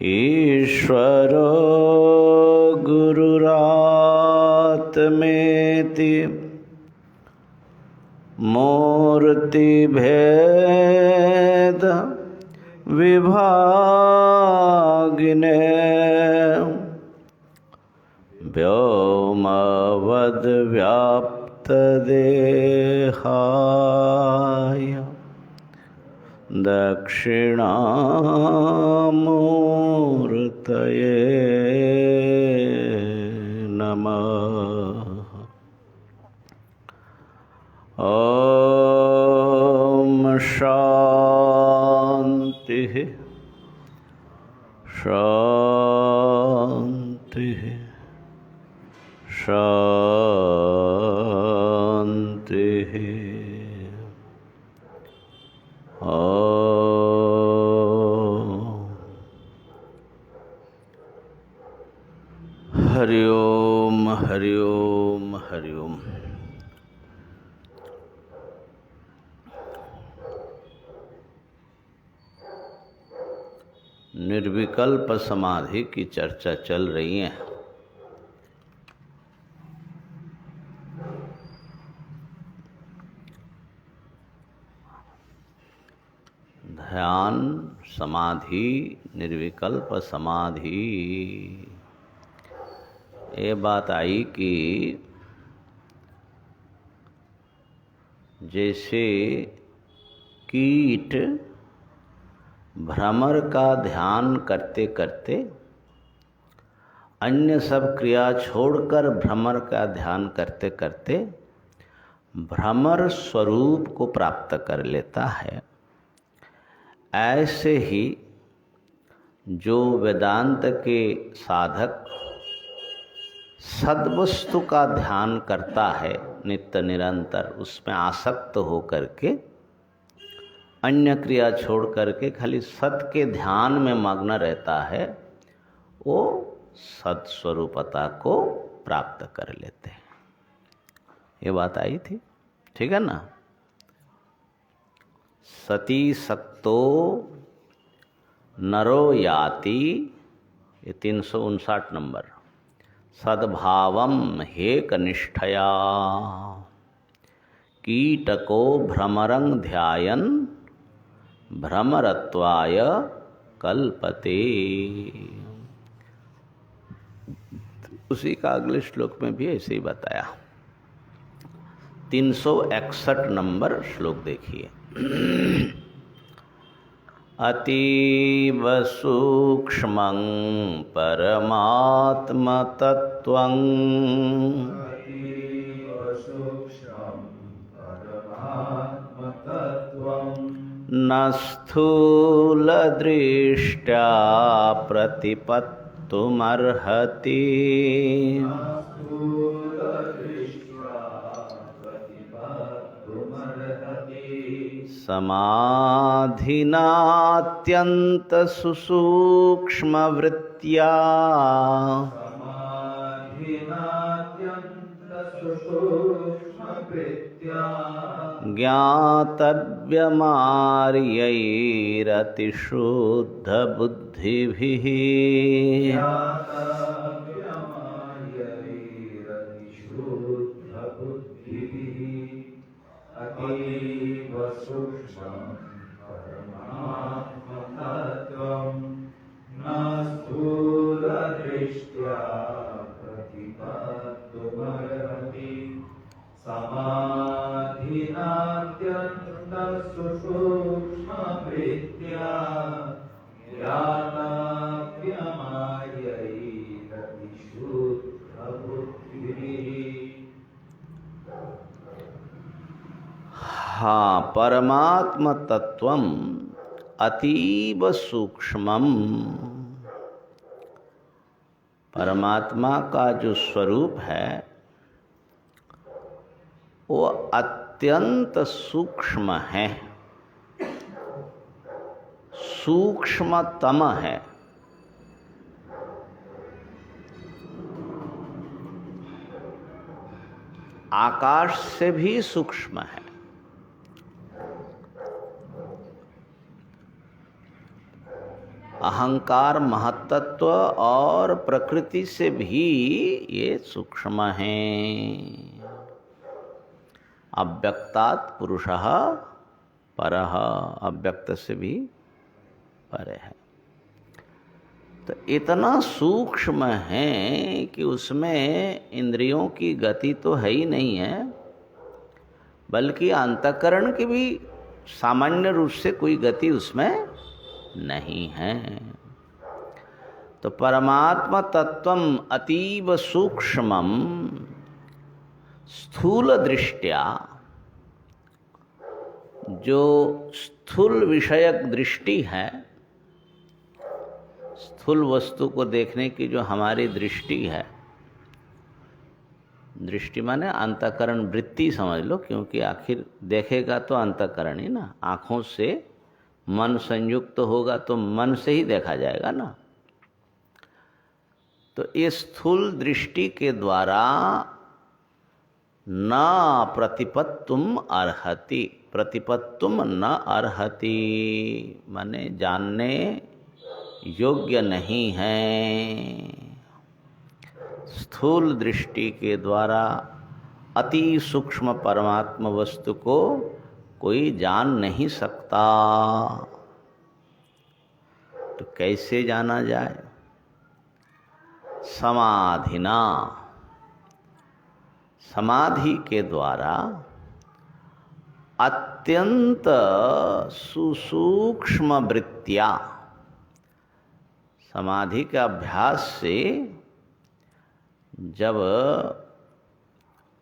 ईश्वरो गुरुरात्मेति मूर्तिभेद विभागिने व्योमवद् व्याप्तदेहाय दक्षिणामूर्तये नमः। ॐ शान्ति शान्ति शान्ति। हरि ओम हरि ओम हरि ओम। निर्विकल्प समाधि की चर्चा चल रही है। ध्यान समाधि, निर्विकल्प समाधि। ये बात आई कि जैसे कीट भ्रमर का ध्यान करते करते अन्य सब क्रिया छोड़कर भ्रमर का ध्यान करते करते भ्रमर स्वरूप को प्राप्त कर लेता है, ऐसे ही जो वेदांत के साधक सद्वस्तु का ध्यान करता है नित्य निरंतर, उसमें आसक्त हो करके अन्य क्रिया छोड़ करके खाली सत के ध्यान में मग्न रहता है, वो सत्स्वरूपता को प्राप्त कर लेते हैं। ये बात आई थी, ठीक है ना। सती सक्तो नरो याति, ये 359 नंबर। सद्भावम हे कनिष्ठया कीटको भ्रमरं ध्यायन् भ्रमरत्वाय कल्पते। उसी का अगले श्लोक में भी ऐसे ही बताया। 361 नंबर श्लोक देखिए। अतीव सूक्ष्मं परमात्मतत्त्वं न स्थूलदृष्ट्या प्रतिपत्तुमर्हति। समाधिनात्यन्त सुसूक्ष्मवृत्त्या ज्ञातव्यमार्यैरतिशुद्धबुद्धिभिः। हाँ, परमात्म तत्वम अतीव सूक्ष्मम। परमात्मा का जो स्वरूप है वो अत्यंत सूक्ष्म है, सूक्ष्मतम है। आकाश से भी सूक्ष्म है। अहंकार महत्त्व और प्रकृति से भी ये सूक्ष्म हैं। अव्यक्तात् पुरुषः परः, अव्यक्त से भी परे है। तो इतना सूक्ष्म है कि उसमें इंद्रियों की गति तो है ही नहीं है, बल्कि अंतःकरण की भी सामान्य रूप से कोई गति उसमें नहीं है। तो परमात्मा तत्वम अतीव सूक्ष्मम स्थूल दृष्टया, जो स्थूल विषयक दृष्टि है, स्थूल वस्तु को देखने की जो हमारी दृष्टि है, दृष्टि माने अंतःकरण वृत्ति समझ लो, क्योंकि आखिर देखेगा तो अंतःकरण ही ना, आँखों से मन संयुक्त होगा तो मन से ही देखा जाएगा ना। तो इस स्थूल दृष्टि के द्वारा न प्रतिपत्तुम अर्हति, प्रतिपत्तुम न अर्हति माने जानने योग्य नहीं है। स्थूल दृष्टि के द्वारा अति सूक्ष्म परमात्मा वस्तु को कोई जान नहीं सकता। तो कैसे जाना जाए? समाधिना, समाधि के द्वारा अत्यंत सुसूक्ष्म वृत्तियाँ, समाधि के अभ्यास से जब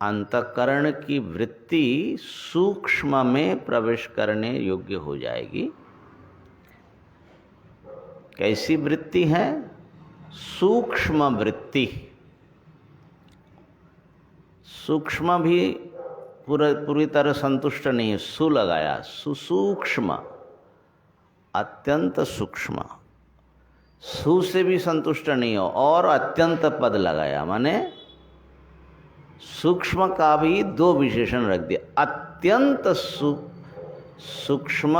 अंतःकरण की वृत्ति सूक्ष्म में प्रवेश करने योग्य हो जाएगी। कैसी वृत्ति है? सूक्ष्म वृत्ति। सूक्ष्म भी पूरी तरह संतुष्ट नहीं है, सु लगाया, सुसूक्ष्म, अत्यंत सूक्ष्म। सु से भी संतुष्ट नहीं हो और अत्यंत पद लगाया, माने सूक्ष्म का भी दो विशेषण रख दिया, अत्यंत सूक्ष्म,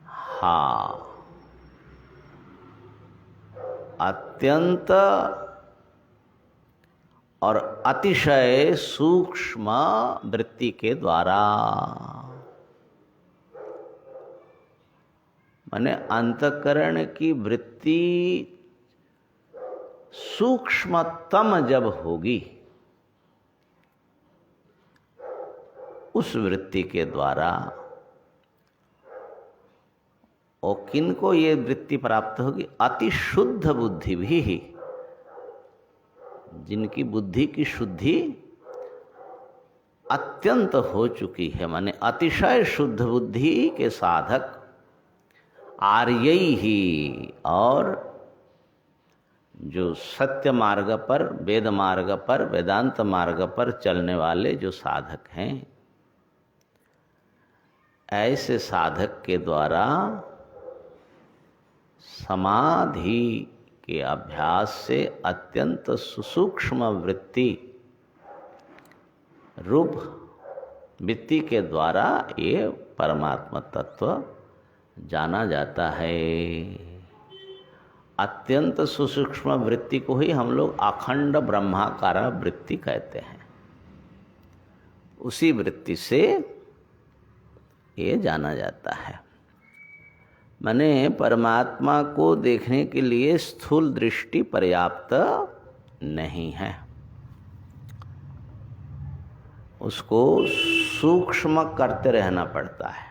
हाँ, अत्यंत और अतिशय सूक्ष्म वृत्ति के द्वारा, माने अंतःकरण की वृत्ति सूक्ष्मतम जब होगी, उस वृत्ति के द्वारा, और किनको ये वृत्ति प्राप्त होगी? अति शुद्ध बुद्धि भी, जिनकी बुद्धि की शुद्धि अत्यंत हो चुकी है, माने अतिशय शुद्ध बुद्धि के साधक आर्यई ही, और जो सत्य मार्ग पर, वेद मार्ग पर, वेदांत मार्ग पर चलने वाले जो साधक हैं, ऐसे साधक के द्वारा समाधि के अभ्यास से अत्यंत सूक्ष्म वृत्ति रूप वृत्ति के द्वारा ये परमात्मा तत्व जाना जाता है। अत्यंत सुसूक्ष्म वृत्ति को ही हम लोग अखंड ब्रह्माकार वृत्ति कहते हैं। उसी वृत्ति से ये जाना जाता है। माने परमात्मा को देखने के लिए स्थूल दृष्टि पर्याप्त नहीं है, उसको सूक्ष्म करते रहना पड़ता है।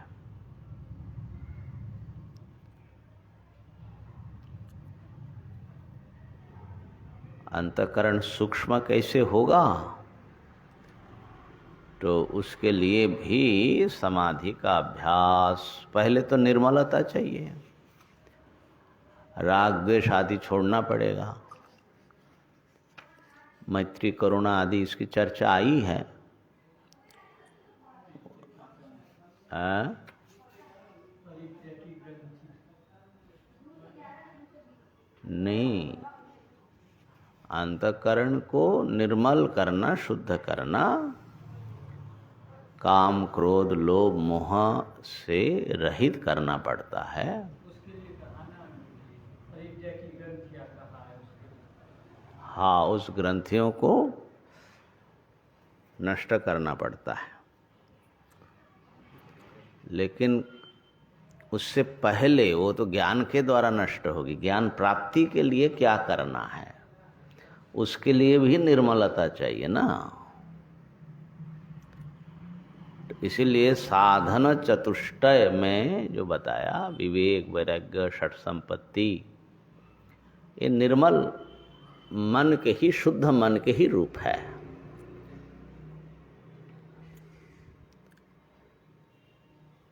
अंतःकरण सूक्ष्म कैसे होगा? तो उसके लिए भी समाधि का अभ्यास, पहले तो निर्मलता चाहिए, राग द्वेष आदि छोड़ना पड़ेगा। मैत्री करुणा आदि इसकी चर्चा आई है। नहीं, अंतःकरण को निर्मल करना, शुद्ध करना, काम क्रोध लोभ मोह से रहित करना पड़ता है। उसके लिए हाँ, उस ग्रंथियों को नष्ट करना पड़ता है। लेकिन उससे पहले वो तो ज्ञान के द्वारा नष्ट होगी। ज्ञान प्राप्ति के लिए क्या करना है, उसके लिए भी निर्मलता चाहिए ना। इसीलिए साधन चतुष्टय में जो बताया, विवेक, वैराग्य, षट संपत्ति, ये निर्मल मन के ही, शुद्ध मन के ही रूप है।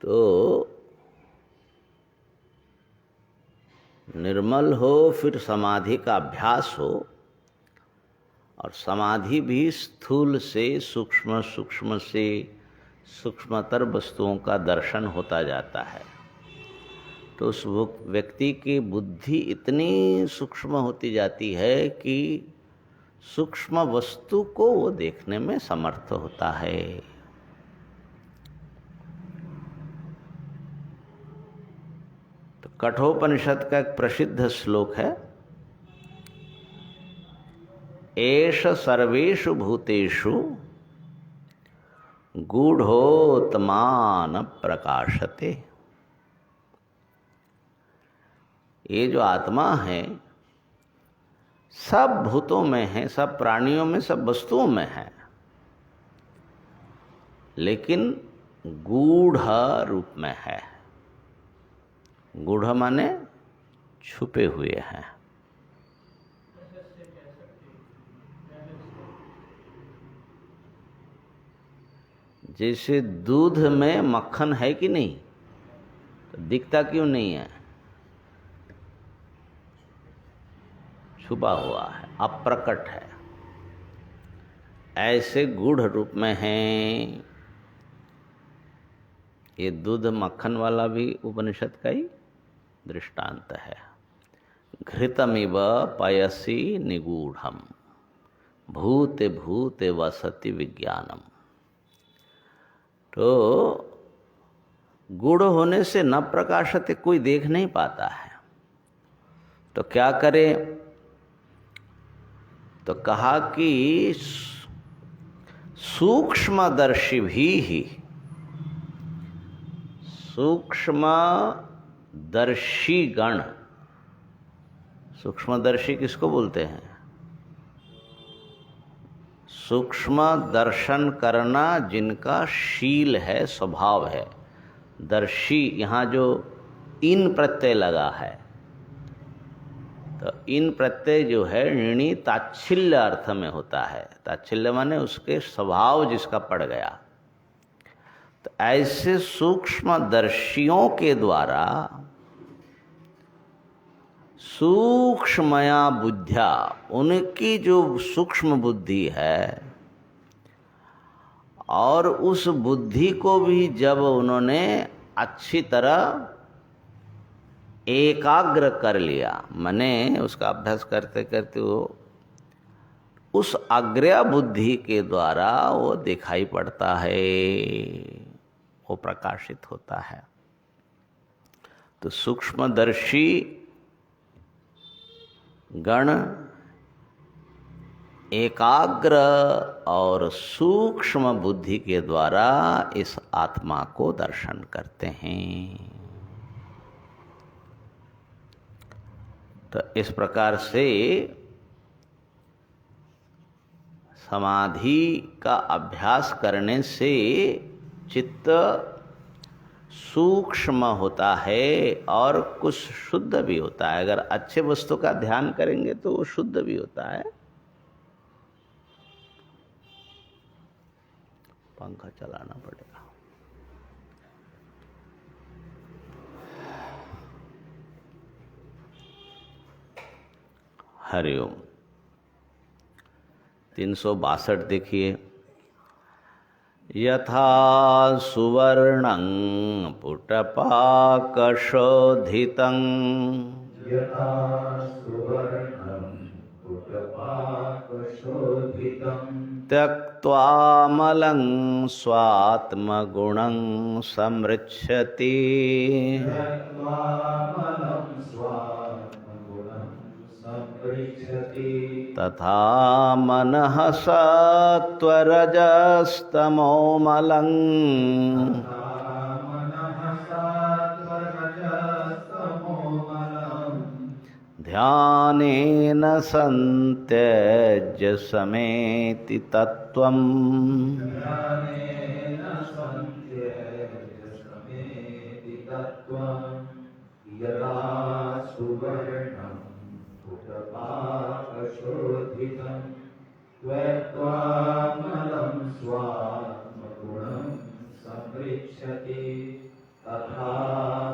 तो निर्मल हो, फिर समाधि का अभ्यास हो, और समाधि भी स्थूल से सूक्ष्म, सूक्ष्म से सूक्ष्मतर वस्तुओं का दर्शन होता जाता है। तो उस व्यक्ति की बुद्धि इतनी सूक्ष्म होती जाती है कि सूक्ष्म वस्तु को वो देखने में समर्थ होता है। तो कठोपनिषद का एक प्रसिद्ध श्लोक है, एष सर्वेषु भूतेषु गूढ़ोत्मान प्रकाशते। ये जो आत्मा है सब भूतों में है, सब प्राणियों में, सब वस्तुओं में है, लेकिन गूढ़ रूप में है। गूढ़ माने छुपे हुए हैं। जैसे दूध में मक्खन है कि नहीं, तो दिखता क्यों नहीं है? छुपा हुआ है, अप्रकट है। ऐसे गूढ़ रूप में हैं। ये दूध मक्खन वाला भी उपनिषद का ही दृष्टांत है। घृतमिव पयसि निगूढ़म भूते भूते वसति विज्ञानम। तो गूढ़ होने से न प्रकाशते, कोई देख नहीं पाता है। तो क्या करे? तो कहा कि सूक्ष्मदर्शी भी ही, सूक्ष्मदर्शी गण, सूक्ष्मदर्शी किसको बोलते हैं? सूक्ष्म दर्शन करना जिनका शील है, स्वभाव है। दर्शी, यहाँ जो इन प्रत्यय लगा है, तो इन प्रत्यय जो है ऋणी ताच्छिल्य अर्थ में होता है। ताच्छिल्य माने उसके स्वभाव जिसका पड़ गया। तो ऐसे सूक्ष्मदर्शियों के द्वारा सूक्ष्मया बुद्धिया, उनकी जो सूक्ष्म बुद्धि है, और उस बुद्धि को भी जब उन्होंने अच्छी तरह एकाग्र कर लिया, माने उसका अभ्यास करते करते वो उस अग्र्या बुद्धि के द्वारा वो दिखाई पड़ता है, वो प्रकाशित होता है। तो सूक्ष्मदर्शी गण एकाग्र और सूक्ष्म बुद्धि के द्वारा इस आत्मा को दर्शन करते हैं। तो इस प्रकार से समाधि का अभ्यास करने से चित्त सूक्ष्म होता है और कुछ शुद्ध भी होता है। अगर अच्छे वस्तु का ध्यान करेंगे तो वो शुद्ध भी होता है। पंखा चलाना पड़ेगा। हरिओम। 362 देखिए। यथा सुवर्णं पुटपाकशोधितं त्यक्त्वामलं स्वात्मगुणं समृच्छति तथा मनः सत्वरजस्तमो मलं ध्यानेन संत्यज्य समेति तत्त्वम् यदा सुवर्णं पुटपाकशोधितं त्वत्त्वामलं स्वात्मगुणं संपृच्छति तथा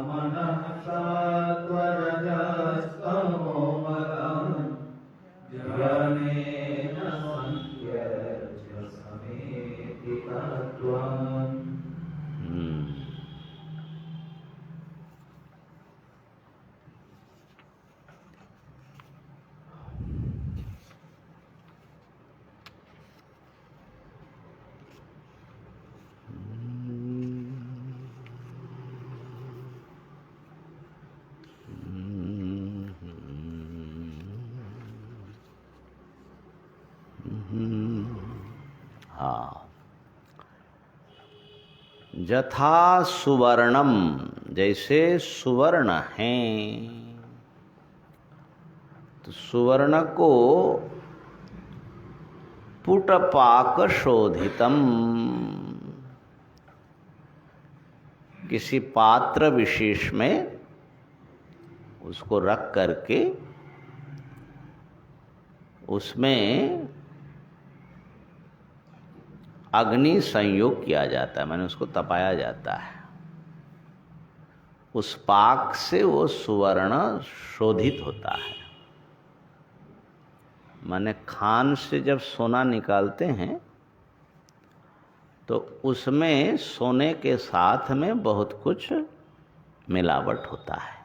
मनः सत्वरजस्तमो मलं ध्यानेन संत्यज्य समेति तत्त्वम्। यथा सुवर्णम, जैसे सुवर्ण हैं, तो सुवर्ण को पुटपाक शोधितम, किसी पात्र विशेष में उसको रख करके उसमें अग्नि संयोग किया जाता है, माने उसको तपाया जाता है। उस पाक से वो सुवर्ण शोधित होता है। माने खान से जब सोना निकालते हैं तो उसमें सोने के साथ में बहुत कुछ मिलावट होता है।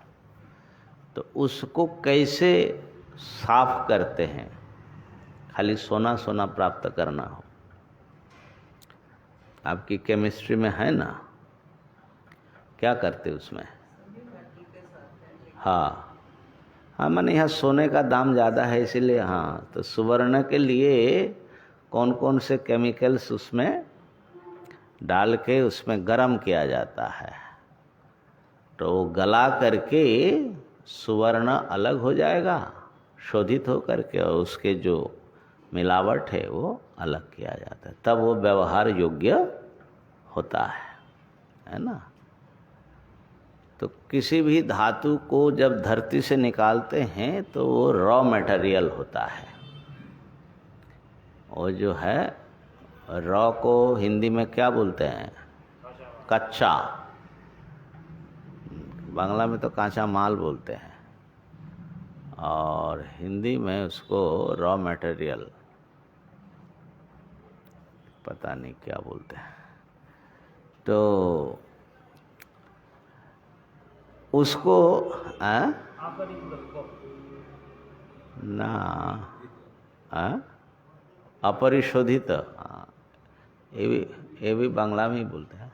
तो उसको कैसे साफ करते हैं? खाली सोना सोना प्राप्त करना हो, आपकी केमिस्ट्री में है ना, क्या करते उसमें? हाँ हाँ, माने यहाँ सोने का दाम ज़्यादा है इसीलिए। हाँ, तो सुवर्ण के लिए कौन कौन से केमिकल्स उसमें डाल के उसमें गर्म किया जाता है, तो वो गला करके सुवर्ण अलग हो जाएगा, शोधित हो करके, और उसके जो मिलावट है वो अलग किया जाता है, तब वो व्यवहार योग्य होता है ना। तो किसी भी धातु को जब धरती से निकालते हैं तो वो रॉ मटेरियल होता है। वो जो है रॉ को हिंदी में क्या बोलते हैं? कच्चा। बांग्ला में तो कांचा माल बोलते हैं, और हिंदी में उसको रॉ मटेरियल पता नहीं क्या बोलते हैं। तो उसको ना अपरिशोधित, ये भी बांग्ला में ही बोलते हैं,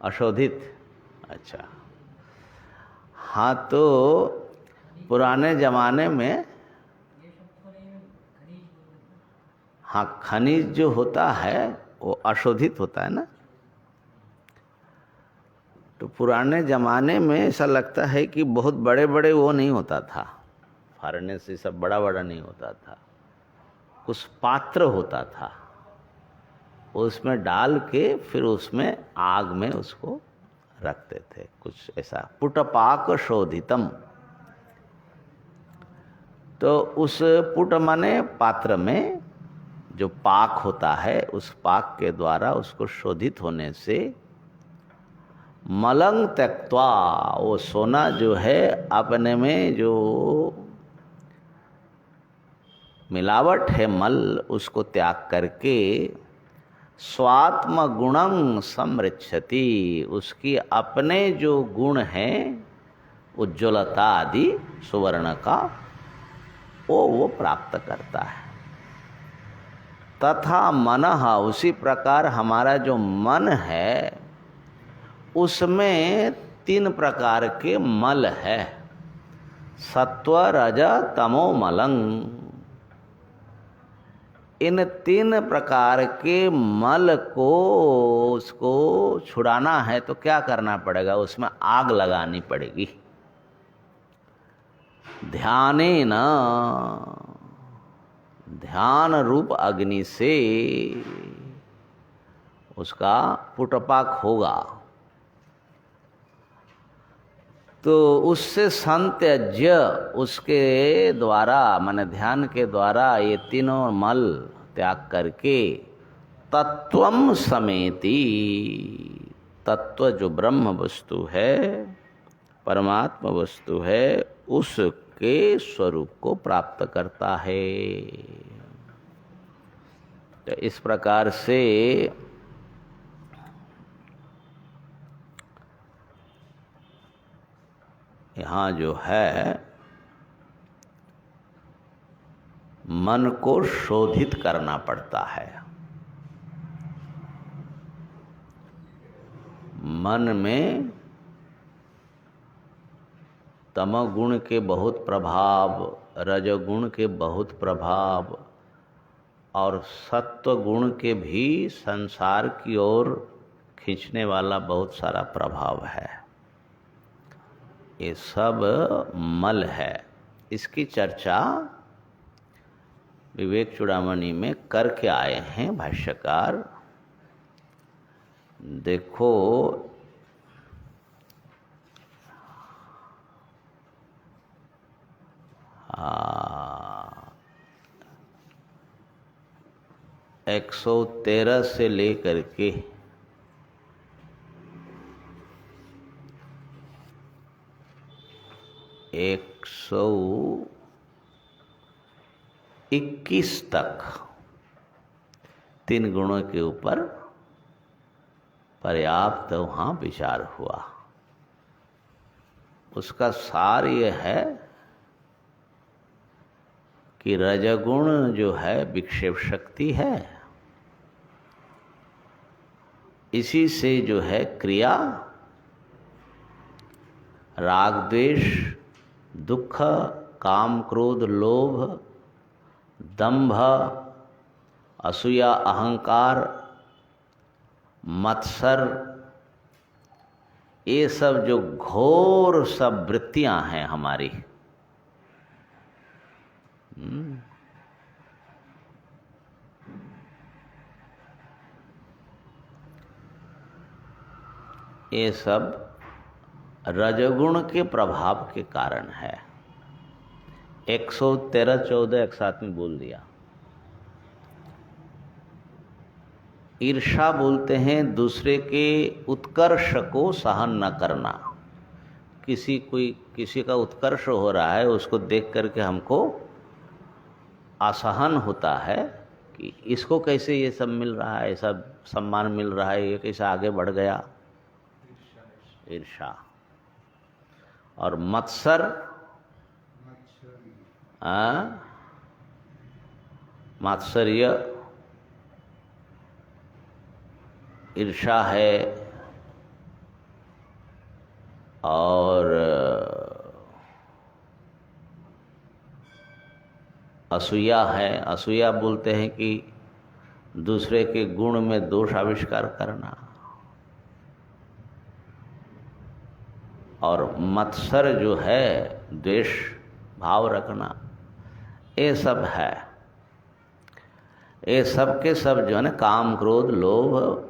अशोधित। अच्छा हाँ, तो पुराने ज़माने में हाँ, खनिज जो होता है वो अशोधित होता है ना। तो पुराने ज़माने में ऐसा लगता है कि बहुत बड़े बड़े वो नहीं होता था, फार्नेस ये सब बड़ा बड़ा नहीं होता था, कुछ पात्र होता था, उसमें डाल के फिर उसमें आग में उसको रखते थे, कुछ ऐसा पुटपाक शोधितम। तो उस पुट माने पात्र में जो पाक होता है, उस पाक के द्वारा उसको शोधित होने से मलंग त्यक्त्वा, वो सोना जो है अपने में जो मिलावट है मल, उसको त्याग करके स्वात्म गुणं समृच्छति, उसकी अपने जो गुण हैं उज्ज्वलता आदि सुवर्ण का, वो प्राप्त करता है। तथा मनः, उसी प्रकार हमारा जो मन है उसमें 3 प्रकार के मल है, सत्व रज तमो मलं। इन 3 प्रकार के मल को उसको छुड़ाना है तो क्या करना पड़ेगा? उसमें आग लगानी पड़ेगी। ध्यानेन, ध्यान रूप अग्नि से उसका पुटपाक होगा। तो उससे संत्यज्य, उसके द्वारा माने ध्यान के द्वारा ये तीनों मल त्याग करके तत्वम समेति, तत्व जो ब्रह्म वस्तु है, परमात्मा वस्तु है, उसके स्वरूप को प्राप्त करता है। तो इस प्रकार से यहाँ जो है मन को शोधित करना पड़ता है। मन में तमोगुण के बहुत प्रभाव, रजोगुण के बहुत प्रभाव और सत्वगुण के भी संसार की ओर खींचने वाला बहुत सारा प्रभाव है। ये सब मल है। इसकी चर्चा विवेक चूड़ामणि में करके आए हैं भाष्यकार। देखो, हाँ, 113 से लेकर के 121 तक 3 गुणों के ऊपर पर्याप्त वहाँ विचार हुआ। उसका सार ये है कि रजगुण जो है विक्षेप शक्ति है, इसी से जो है क्रिया, राग द्वेष, दुख, काम क्रोध लोभ, दंभ, असूया अहंकार, मत्सर, ये सब जो घोर सब वृत्तियां हैं हमारी, ये सब रजगुण के प्रभाव के कारण है। 113, 14 एक साथ में बोल दिया। ईर्षा बोलते हैं दूसरे के उत्कर्ष को सहन न करना। किसी का उत्कर्ष हो रहा है, उसको देख करके हमको असहन होता है कि इसको कैसे ये सब मिल रहा है, सब सम्मान मिल रहा है, ये कैसे आगे बढ़ गया। ईर्षा। और मत्सर, मात्सर्य, ईर्षा है। और असूया है। असूया बोलते हैं कि दूसरे के गुण में दोष आविष्कार करना। और मत्सर जो है द्वेष भाव रखना, ये सब है। ये सब के सब जो है ना, काम क्रोध लोभ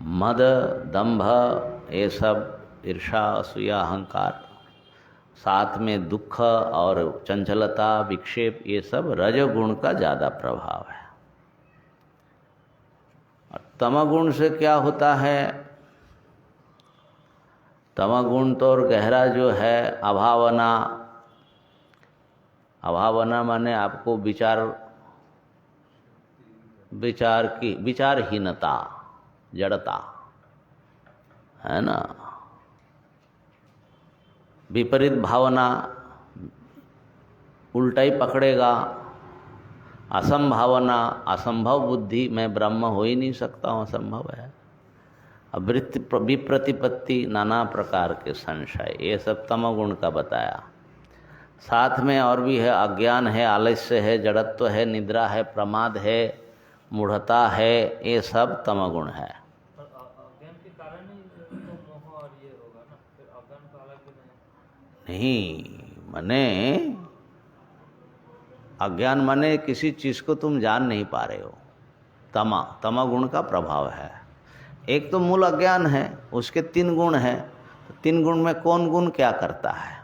मद दंभ, ये सब ईर्षा असूया अहंकार, साथ में दुख और चंचलता विक्षेप, ये सब रजोगुण का ज़्यादा प्रभाव है। और तमोगुण से क्या होता है? तमोगुण तो और गहरा जो है अभावना। अभावना माने आपको विचारहीनता, जड़ता है ना। विपरीत भावना, उल्टा ही पकड़ेगा। असंभावना, असंभव बुद्धि, मैं ब्रह्म हो ही नहीं सकता हूँ, असंभव है। विप्रतिपत्ति, नाना प्रकार के संशय, ये सब तमोगुण का बताया। साथ में और भी है, अज्ञान है, आलस्य है, जड़त्व है, निद्रा है, प्रमाद है, मूढ़ता है, ये सब तमगुण है। अज्ञान के कारण ही तो मोह और ये होगा ना, फिर अज्ञान तो अलग ही नहीं, माने अज्ञान माने किसी चीज को तुम जान नहीं पा रहे हो, तमगुण का प्रभाव है। एक तो मूल अज्ञान है, उसके 3 गुण हैं, 3 गुण में कौन गुण क्या करता है।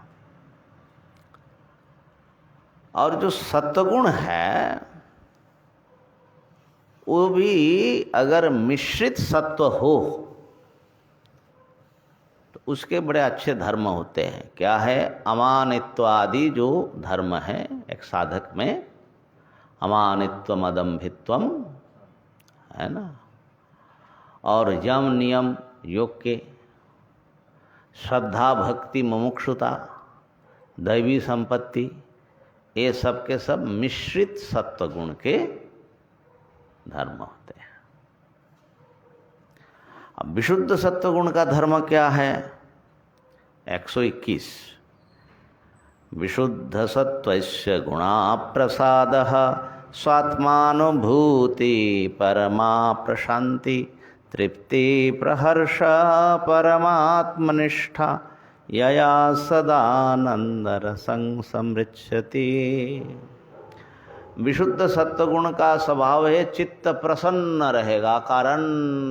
और जो सत्वगुण है वो भी अगर मिश्रित सत्व हो तो उसके बड़े अच्छे धर्म होते हैं। क्या है? अमानित्व आदि जो धर्म है एक साधक में, अमानित्वम अदम्भित्वम है ना, और यम नियम योग के, श्रद्धा भक्ति मुमुक्षुता, दैवी संपत्ति, ये सब के सब मिश्रित सत्वगुण के धर्म होते हैं। अब विशुद्ध सत्वगुण का धर्म क्या है? 121 विशुद्ध सत्वस्य गुणा प्रसादः स्वात्मानुभूति परमा प्रशांति तृप्ति प्रहर्ष परमात्मनिष्ठा यया सदानंदरसं समृच्छति। विशुद्ध सत्वगुण का स्वभाव है चित्त प्रसन्न रहेगा, कारण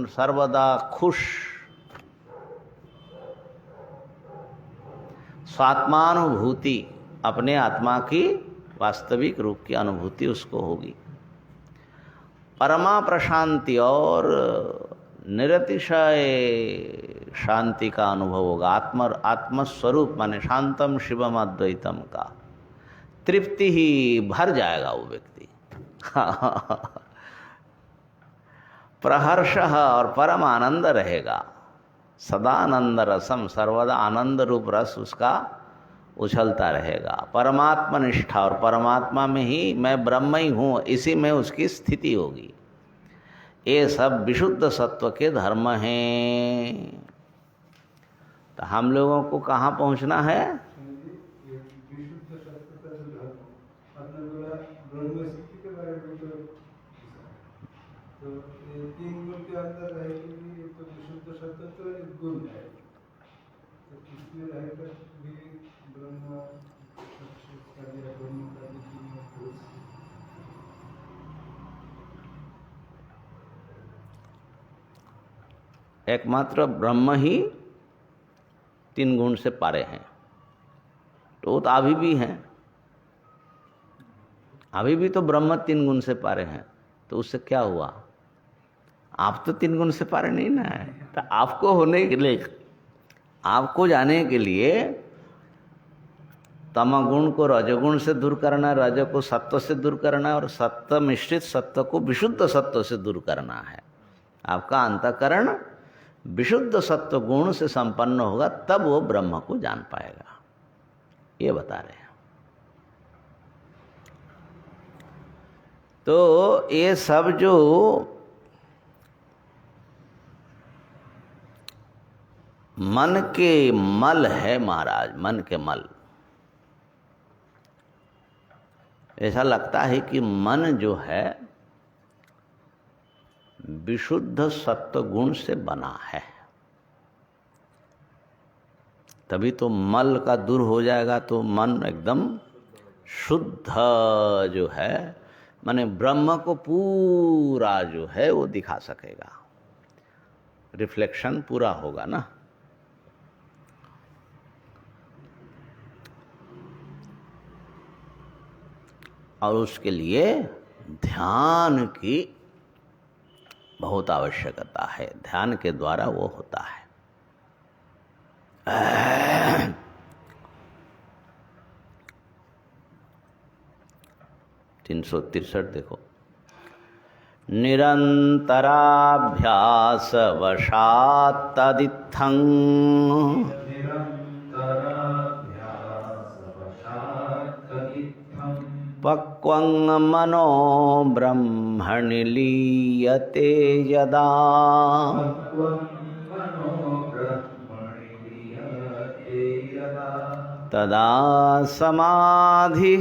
सर्वदा खुश, स्वात्मानुभूति, अपने आत्मा की वास्तविक रूप की अनुभूति उसको होगी, परमा प्रशांति और निरतिशय शांति का अनुभव होगा, आत्मस्वरूप माने शांतम शिवम अद्वैतम का तृप्ति ही भर जाएगा वो व्यक्ति। प्रहर्ष और परम आनंद रहेगा, सदानंद रसम, सर्वदा आनंद रूप रस उसका उछलता रहेगा। परमात्मा निष्ठा, और परमात्मा में ही मैं ब्रह्म ही हूँ, इसी में उसकी स्थिति होगी। ये सब विशुद्ध सत्व के धर्म हैं। तो हम लोगों को कहाँ पहुँचना है? विशुद्ध सत्व का जो धर्म, आपने बोला ब्रह्म स्थिति के बारे में, तो ये 3 गुण के अंदर रहेगी, तो विशुद्ध सत्व तो एक गुण है, तो इसमें रहकर भी ब्रह्म एकमात्र ब्रह्म ही 3 गुण से पारे हैं। तो वो तो अभी भी हैं, अभी भी तो ब्रह्म 3 गुण से पारे हैं। तो उससे क्या हुआ? आप तो 3 गुण से पारे नहीं ना है। तो आपको होने के लिए, आपको जाने के लिए तमगुण को रजगुण से दूर करना, रज को सत्व से दूर करना, और सत्व मिश्रित सत्व को विशुद्ध सत्व से दूर करना है। आपका अंतःकरण विशुद्ध सत्व गुण से संपन्न होगा, तब वो ब्रह्म को जान पाएगा, ये बता रहे हैं। तो ये सब जो मन के मल है महाराज, मन के मल, ऐसा लगता है कि मन जो है विशुद्ध सत्व गुण से बना है, तभी तो मल का दूर हो जाएगा, तो मन एकदम शुद्ध जो है, माने ब्रह्म को पूरा जो है वो दिखा सकेगा, रिफ्लेक्शन पूरा होगा ना। और उसके लिए ध्यान की बहुत आवश्यकता है, ध्यान के द्वारा वो होता है। 363 देखो, निरंतराभ्यास वशात् तदित्थं पक्वं मनो ब्रह्मणि लीयते यदा। तदा समाधि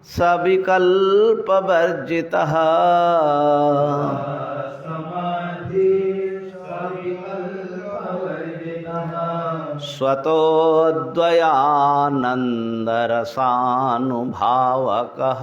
सविकल्पवर्जितः स्वतोद्वयानन्दरसानुभावकः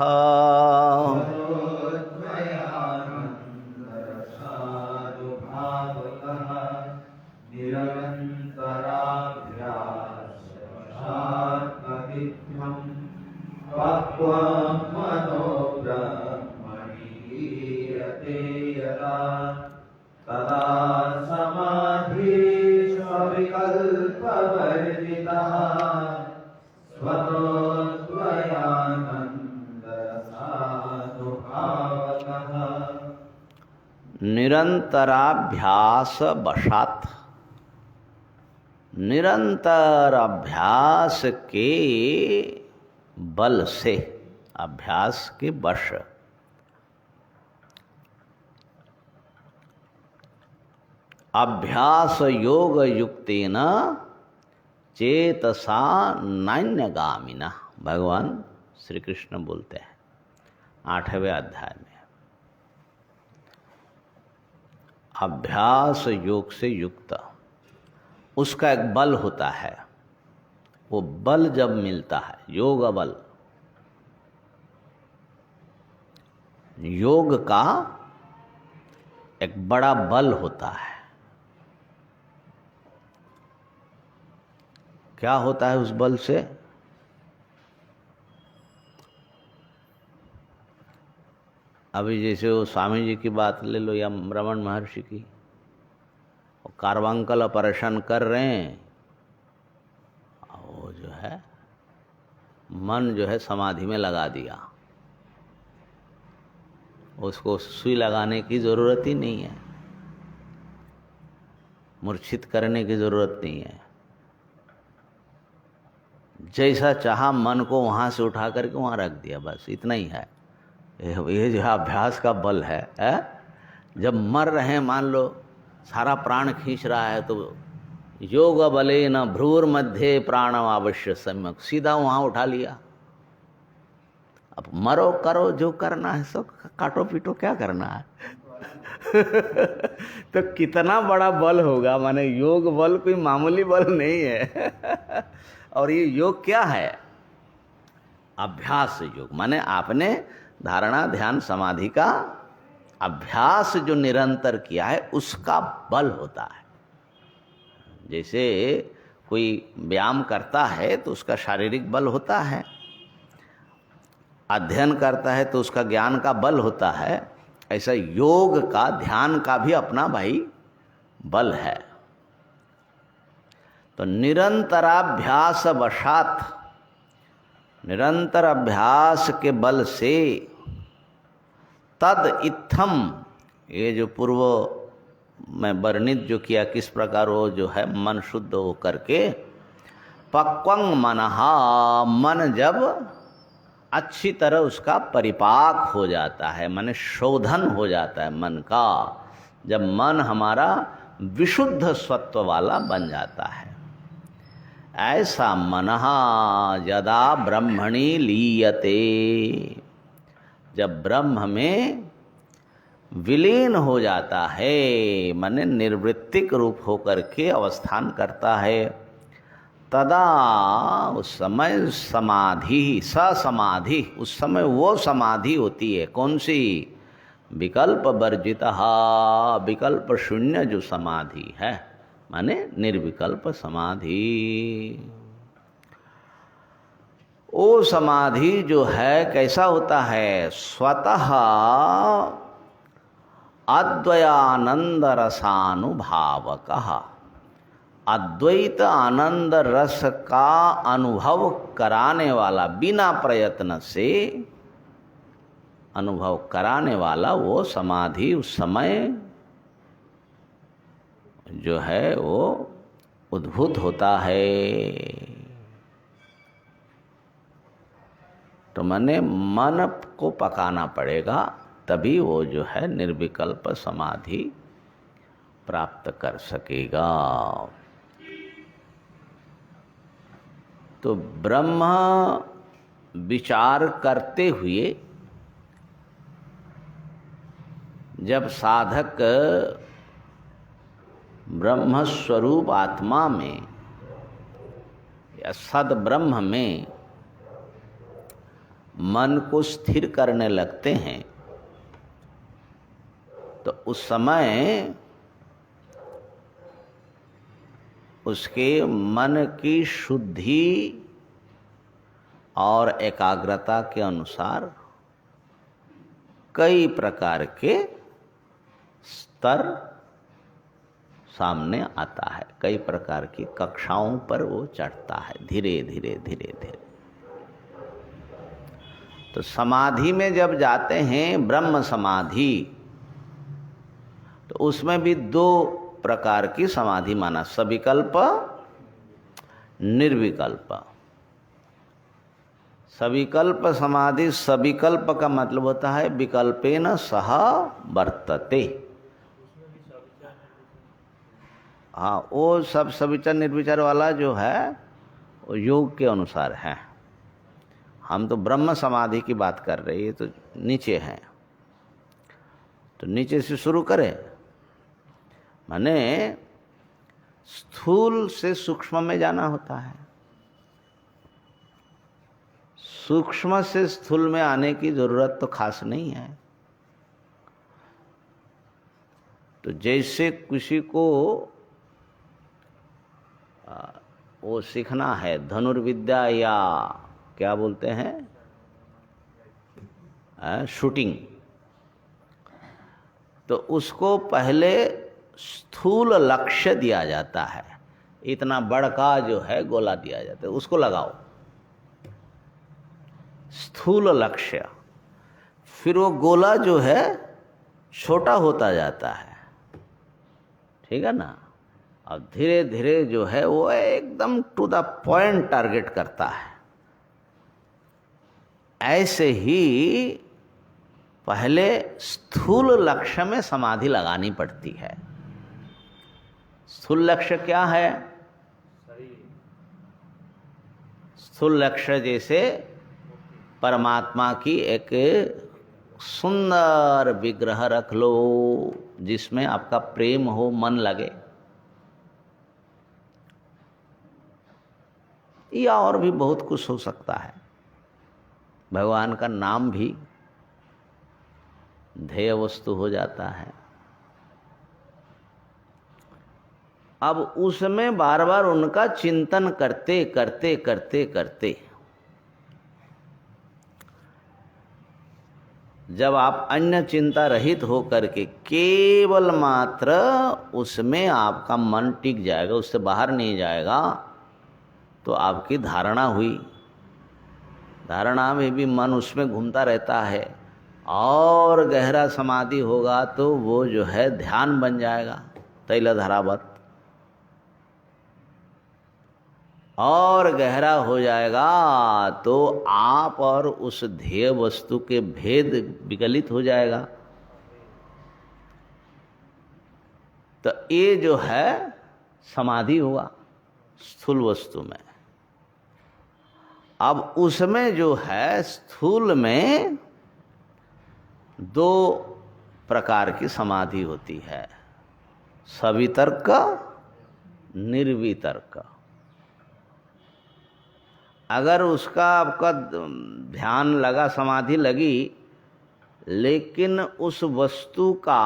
तदा समाधि सविकल्पवर्जितः स्वतोद्वयानन्दरसानुभावकः। निरंतराभ्यास वशात, निरंतर अभ्यास के बल से, अभ्यास के वश, अभ्यास योग युक्तेन चेतसा नान्यगामिना, भगवान श्री कृष्ण बोलते हैं 8वें अध्याय में। अभ्यास योग से युक्त, उसका एक बल होता है। वो बल जब मिलता है, योग बल, योग का एक बड़ा बल होता है। क्या होता है उस बल से? अभी जैसे वो स्वामी जी की बात ले लो या रमन महर्षि की, वो कार्बांकल ऑपरेशन कर रहे हैं, वो जो है मन जो है समाधि में लगा दिया, उसको सुई लगाने की ज़रूरत ही नहीं है, मूर्छित करने की ज़रूरत नहीं है। जैसा चाहा मन को वहाँ से उठा करके वहाँ रख दिया, बस इतना ही है। ये जो अभ्यास का बल है, जब मर रहे हैं, मान लो सारा प्राण खींच रहा है, तो योग बले न भ्रूर मध्य प्राणम अवश्य सम्यक, सीधा वहाँ उठा लिया। अब मरो करो जो करना है, सब काटो पीटो, क्या करना है। तो कितना बड़ा बल होगा, माने योग बल कोई मामूली बल नहीं है। और ये योग क्या है? अभ्यास योग, माने आपने धारणा ध्यान समाधि का अभ्यास जो निरंतर किया है, उसका बल होता है। जैसे कोई व्यायाम करता है तो उसका शारीरिक बल होता है, अध्ययन करता है तो उसका ज्ञान का बल होता है, ऐसा योग का, ध्यान का भी अपना भाई बल है। तो निरंतराभ्यास वशात, निरंतर अभ्यास के बल से, तद इत्थम, ये जो पूर्व में वर्णित जो किया किस प्रकार वो जो है मन शुद्ध हो करके, पक्वं मनहा, मन जब अच्छी तरह उसका परिपाक हो जाता है, माने शोधन हो जाता है मन का, जब मन हमारा विशुद्ध सत्व वाला बन जाता है, ऐसा मनहा यदा ब्रह्मणि लीयते, जब ब्रह्म में विलीन हो जाता है, माने निर्वृत्तिक रूप होकर के अवस्थान करता है, तदा उस समय समाधि, ससमाधि, उस समय वो समाधि होती है। कौन सी? विकल्प वर्जिता, विकल्प शून्य जो समाधि है, माने निर्विकल्प समाधि। वो समाधि जो है कैसा होता है? स्वतः अद्वयानंद रसानुभावकः, अद्वैत आनंद रस का अनुभव कराने वाला, बिना प्रयत्न से अनुभव कराने वाला वो समाधि उस समय जो है वो उद्भूत होता है। तो माने मन को पकाना पड़ेगा, तभी वो जो है निर्विकल्प समाधि प्राप्त कर सकेगा। तो ब्रह्म विचार करते हुए जब साधक ब्रह्म स्वरूप आत्मा में या सद ब्रह्म में मन को स्थिर करने लगते हैं तो उस समय उसके मन की शुद्धि और एकाग्रता के अनुसार कई प्रकार के स्तर सामने आता है, कई प्रकार की कक्षाओं पर वो चढ़ता है धीरे धीरे धीरे धीरे। तो समाधि में जब जाते हैं ब्रह्म समाधि, तो उसमें भी दो प्रकार की समाधि माना, सविकल्प निर्विकल्प। सविकल्प समाधि, सविकल्प का मतलब होता है विकल्पेन सह वर्तते। हाँ, वो सब सविचार निर्विचार वाला जो है वो योग के अनुसार है। हम तो ब्रह्म समाधि की बात कर रहे हैं, तो नीचे हैं, तो नीचे से शुरू करें। माने स्थूल से सूक्ष्म में जाना होता है, सूक्ष्म से स्थूल में आने की जरूरत तो खास नहीं है। तो जैसे किसी को वो सीखना है धनुर्विद्या या क्या बोलते हैं शूटिंग, तो उसको पहले स्थूल लक्ष्य दिया जाता है। इतना बड़का जो है गोला दिया जाता है, उसको लगाओ, स्थूल लक्ष्य। फिर वो गोला जो है छोटा होता जाता है, ठीक है ना। अब धीरे धीरे जो है वो एकदम टू द पॉइंट टारगेट करता है। ऐसे ही पहले स्थूल लक्ष्य में समाधि लगानी पड़ती है। स्थूल लक्ष्य क्या है? स्थूल लक्ष्य जैसे परमात्मा की एक सुंदर विग्रह रख लो जिसमें आपका प्रेम हो, मन लगे, या और भी बहुत कुछ हो सकता है। भगवान का नाम भी ध्येय वस्तु हो जाता है। अब उसमें बार बार उनका चिंतन करते करते करते करते जब आप अन्य चिंता रहित हो करके केवल मात्र उसमें आपका मन टिक जाएगा, उससे बाहर नहीं जाएगा, तो आपकी धारणा हुई। धारणा में भी मन उसमें घूमता रहता है, और गहरा समाधि होगा तो वो जो है ध्यान बन जाएगा तैलधारावत, और गहरा हो जाएगा तो आप और उस ध्येय वस्तु के भेद विकलित हो जाएगा। तो ये जो है समाधि हुआ स्थूल वस्तु में। अब उसमें जो है स्थूल में दो प्रकार की समाधि होती है, सवितर्क निर्वितर्क। अगर उसका आपका ध्यान लगा, समाधि लगी, लेकिन उस वस्तु का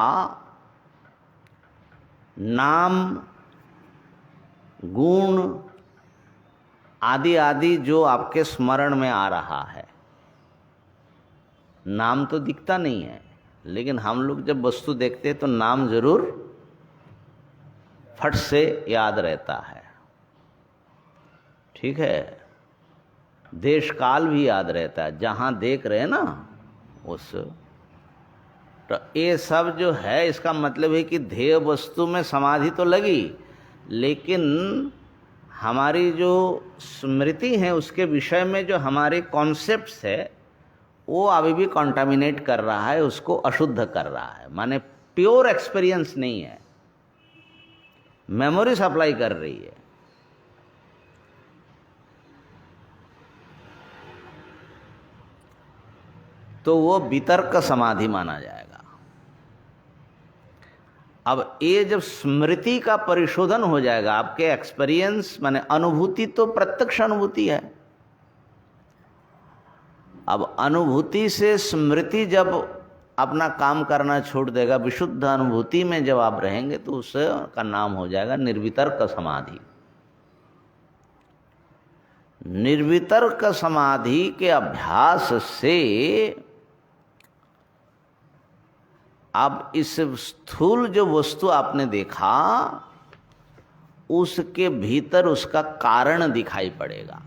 नाम गुण आदि आदि जो आपके स्मरण में आ रहा है, नाम तो दिखता नहीं है, लेकिन हम लोग जब वस्तु देखते हैं तो नाम जरूर फट से याद रहता है, ठीक है। देश काल भी याद रहता है, जहाँ देख रहे हैं ना उस। तो ये सब जो है इसका मतलब है कि ध्येय वस्तु में समाधि तो लगी, लेकिन हमारी जो स्मृति है उसके विषय में जो हमारे कॉन्सेप्ट्स है वो अभी भी कॉन्टामिनेट कर रहा है, उसको अशुद्ध कर रहा है। माने प्योर एक्सपीरियंस नहीं है, मेमोरी सप्लाई कर रही है। तो वो वितर्क समाधि माना जाएगा। अब ये जब स्मृति का परिशोधन हो जाएगा, आपके एक्सपीरियंस माने अनुभूति तो प्रत्यक्ष अनुभूति है। अब अनुभूति से स्मृति जब अपना काम करना छोड़ देगा, विशुद्ध अनुभूति में जब आप रहेंगे तो उसका नाम हो जाएगा निर्वितर्क समाधि। निर्वितर्क समाधि के अभ्यास से अब इस स्थूल जो वस्तु आपने देखा उसके भीतर उसका कारण दिखाई पड़ेगा।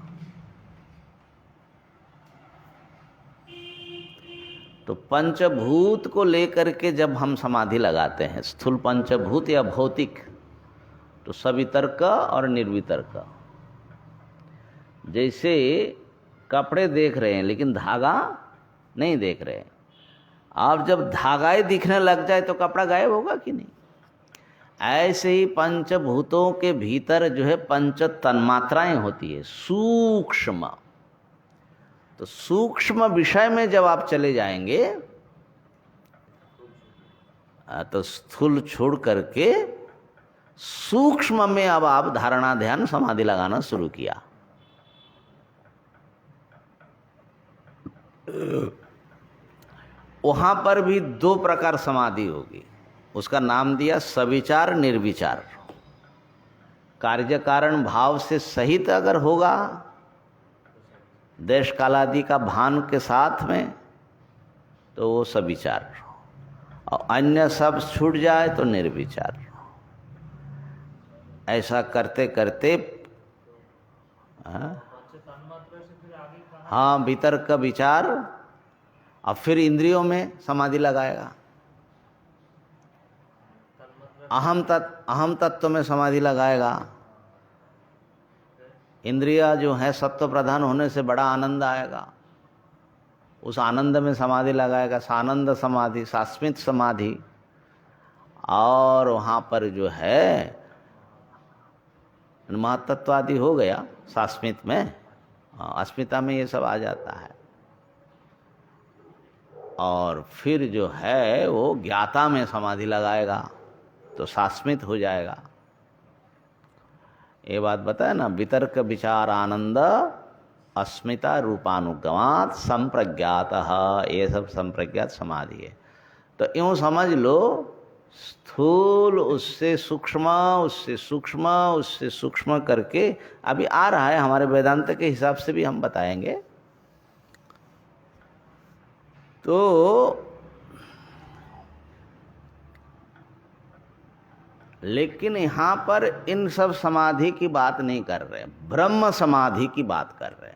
तो पंचभूत को लेकर के जब हम समाधि लगाते हैं, स्थूल पंचभूत या भौतिक, तो सवितर्क और निर्वितर्क। जैसे कपड़े देख रहे हैं लेकिन धागा नहीं देख रहे हैं। आप जब धागा ही दिखने लग जाए तो कपड़ा गायब होगा कि नहीं? ऐसे ही पंचभूतों के भीतर जो है पंच तन्मात्राएं होती है सूक्ष्म। तो सूक्ष्म विषय में जब आप चले जाएंगे तो स्थूल छोड़ करके सूक्ष्म में अब आप धारणा ध्यान समाधि लगाना शुरू किया। वहां पर भी दो प्रकार समाधि होगी, उसका नाम दिया सविचार निर्विचार। कार्य कारण भाव से सहित अगर होगा देश कालादि का भान के साथ में तो वो सविचार, और अन्य सब छूट जाए तो निर्विचार। ऐसा करते करते हाँ भीतर का विचार, अब फिर इंद्रियों में समाधि लगाएगा। अहम तत्व में समाधि लगाएगा। इंद्रिया जो है सत्व प्रधान होने से बड़ा आनंद आएगा, उस आनंद में समाधि लगाएगा, सानंद समाधि, सास्मित समाधि। और वहाँ पर जो है महतत्व आदि हो गया सास्मित में, अस्मिता में ये सब आ जाता है। और फिर जो है वो ज्ञाता में समाधि लगाएगा तो सास्मित हो जाएगा। ये बात बताया ना, वितर्क विचार आनंद अस्मिता रूपानुगमात संप्रज्ञातः, ये सब संप्रज्ञात समाधि है। तो यूँ समझ लो, स्थूल उससे सूक्ष्म, उससे सूक्ष्म, उससे सूक्ष्म करके अभी आ रहा है। हमारे वेदांत के हिसाब से भी हम बताएंगे। तो लेकिन यहाँ पर इन सब समाधि की बात नहीं कर रहे, ब्रह्म समाधि की बात कर रहे हैं।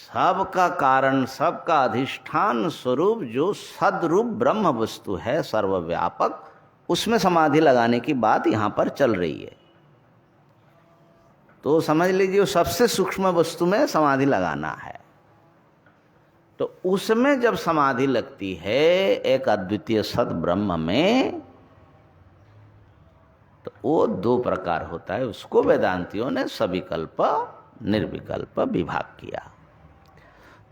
सबका कारण, सबका अधिष्ठान स्वरूप जो सदरूप ब्रह्म वस्तु है सर्वव्यापक, उसमें समाधि लगाने की बात यहाँ पर चल रही है। तो समझ लीजिए सबसे सूक्ष्म वस्तु में समाधि लगाना है। तो उसमें जब समाधि लगती है एक अद्वितीय सद ब्रह्म में, तो वो दो प्रकार होता है। उसको वेदांतियों ने सविकल्प निर्विकल्प विभाग किया।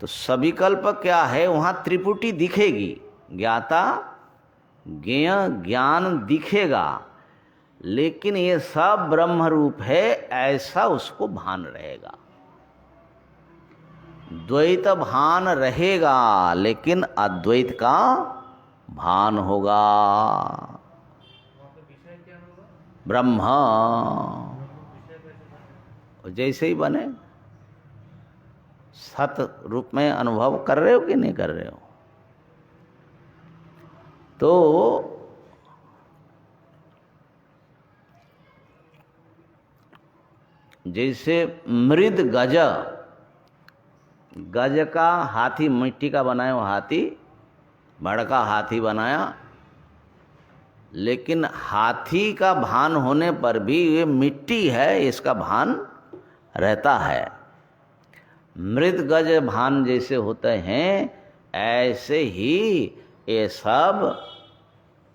तो सविकल्प क्या है? वहाँ त्रिपुटी दिखेगी, ज्ञाता ज्ञेय ज्ञान दिखेगा, लेकिन ये सब ब्रह्म रूप है ऐसा उसको भान रहेगा। द्वैत भान रहेगा लेकिन अद्वैत का भान होगा। ब्रह्म जैसे ही बने, सत रूप में अनुभव कर रहे हो कि नहीं कर रहे हो? तो जैसे मृद गज, गज का हाथी मिट्टी का बनाया हुआ हाथी, बड़का हाथी बनाया, लेकिन हाथी का भान होने पर भी ये मिट्टी है इसका भान रहता है। मृद गज भान जैसे होते हैं ऐसे ही ये सब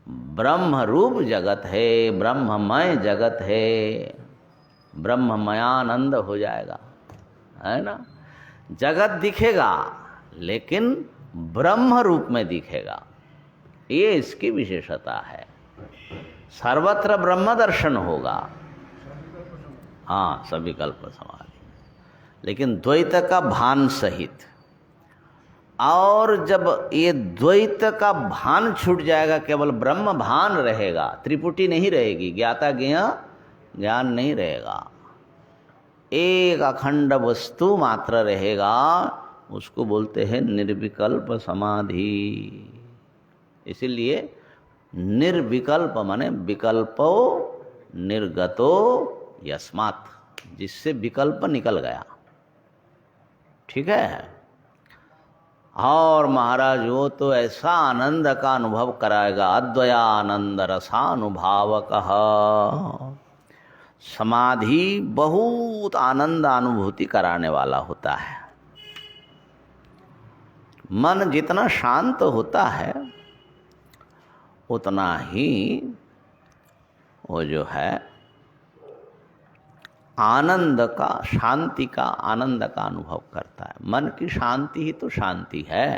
ब्रह्म रूप जगत है, ब्रह्ममय जगत है, ब्रह्ममयानंद हो जाएगा, है ना। जगत दिखेगा लेकिन ब्रह्म रूप में दिखेगा। ये इसकी विशेषता है। सर्वत्र ब्रह्म दर्शन होगा, हाँ, सविकल्प समाधि, लेकिन द्वैत का भान सहित। और जब ये द्वैत का भान छूट जाएगा, केवल ब्रह्म भान रहेगा, त्रिपुटी नहीं रहेगी, ज्ञाता ज्ञेय ज्ञान नहीं रहेगा, एक अखंड वस्तु मात्र रहेगा, उसको बोलते हैं निर्विकल्प समाधि। इसीलिए निर्विकल्प माने विकल्पो निर्गतो यस्मात्, जिससे विकल्प निकल गया। ठीक है। और महाराज वो तो ऐसा आनंद का अनुभव कराएगा, अद्वयानंद रसानुभावक। समाधि बहुत आनंद अनुभूति कराने वाला होता है। मन जितना शांत होता है उतना ही वो जो है आनंद का, शांति का, आनंद का अनुभव करता है। मन की शांति ही तो शांति है,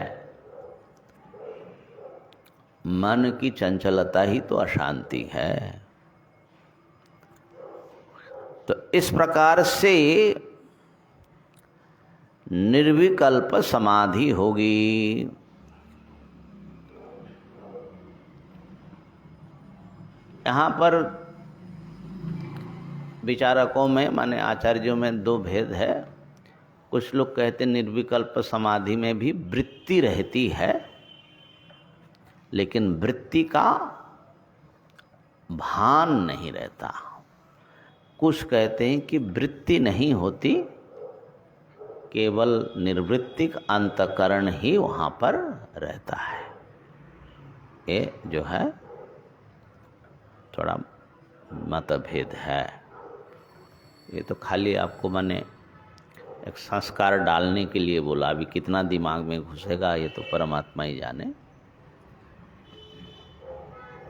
मन की चंचलता ही तो अशांति है। तो इस प्रकार से निर्विकल्प समाधि होगी। यहाँ पर विचारकों में, माने आचार्यों में दो भेद है। कुछ लोग कहते निर्विकल्प समाधि में भी वृत्ति रहती है, लेकिन वृत्ति का भान नहीं रहता। कुछ कहते हैं कि वृत्ति नहीं होती, केवल निर्वृत्तिक अंतःकरण ही वहाँ पर रहता है। ये जो है थोड़ा मतभेद है। ये तो खाली आपको मैंने एक संस्कार डालने के लिए बोला, अभी कितना दिमाग में घुसेगा ये तो परमात्मा ही जाने।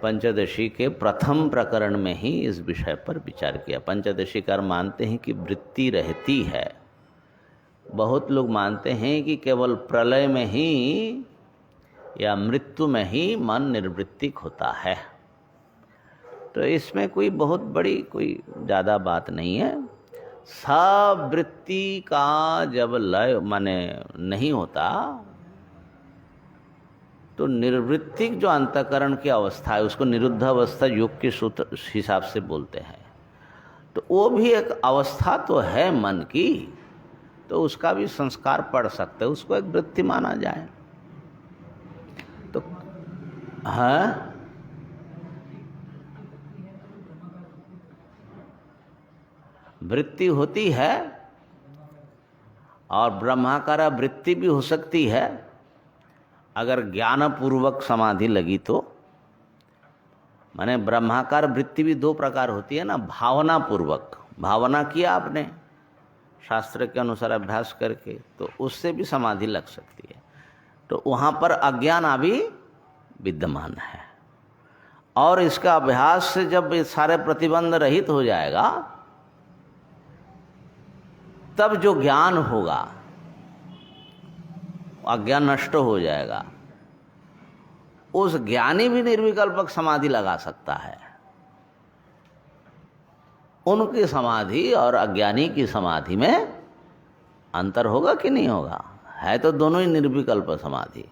पंचदशी के प्रथम प्रकरण में ही इस विषय पर विचार किया। पंचदशीकार मानते हैं कि वृत्ति रहती है। बहुत लोग मानते हैं कि केवल प्रलय में ही या मृत्यु में ही मन निर्वृत्तिक होता है। तो इसमें कोई बहुत बड़ी कोई ज़्यादा बात नहीं है। सब वृत्ति का जब लय माने नहीं होता तो निर्वृत्तिक जो अंतःकरण की अवस्था है उसको निरुद्ध अवस्था योग के सूत्र हिसाब से बोलते हैं। तो वो भी एक अवस्था तो है मन की, तो उसका भी संस्कार पड़ सकते हैं, उसको एक वृत्ति माना जाए। तो हाँ, वृत्ति होती है और ब्रह्माकार वृत्ति भी हो सकती है अगर ज्ञानपूर्वक समाधि लगी तो। माने ब्रह्माकार वृत्ति भी दो प्रकार होती है ना, भावना पूर्वक, भावना किया आपने शास्त्र के अनुसार अभ्यास करके, तो उससे भी समाधि लग सकती है। तो वहाँ पर अज्ञान अभी विद्यमान है, और इसका अभ्यास से जब ये सारे प्रतिबंध रहित हो जाएगा तब जो ज्ञान होगा, अज्ञान नष्ट हो जाएगा। उस ज्ञानी भी निर्विकल्पक समाधि लगा सकता है। उनकी समाधि और अज्ञानी की समाधि में अंतर होगा कि नहीं होगा? है तो दोनों ही निर्विकल्प समाधि।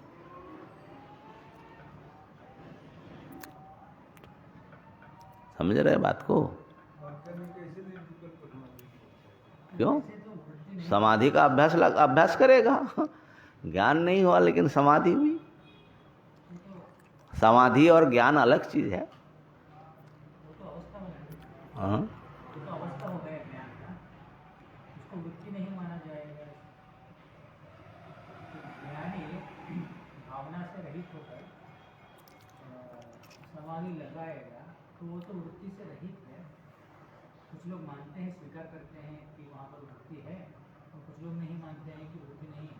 समझ रहे बात को? क्यों? समाधि का अभ्यास करेगा, ज्ञान नहीं हुआ लेकिन समाधि हुई। समाधि और ज्ञान अलग चीज है। हाँ, समाधि लगाएगा तो वो तो वृत्ति से रहित है। कुछ लोग मानते हैं, स्वीकार करते हैं कि वहाँ पर वृत्ति है, और कुछ लोग नहीं मानते हैं कि वृत्ति नहीं है।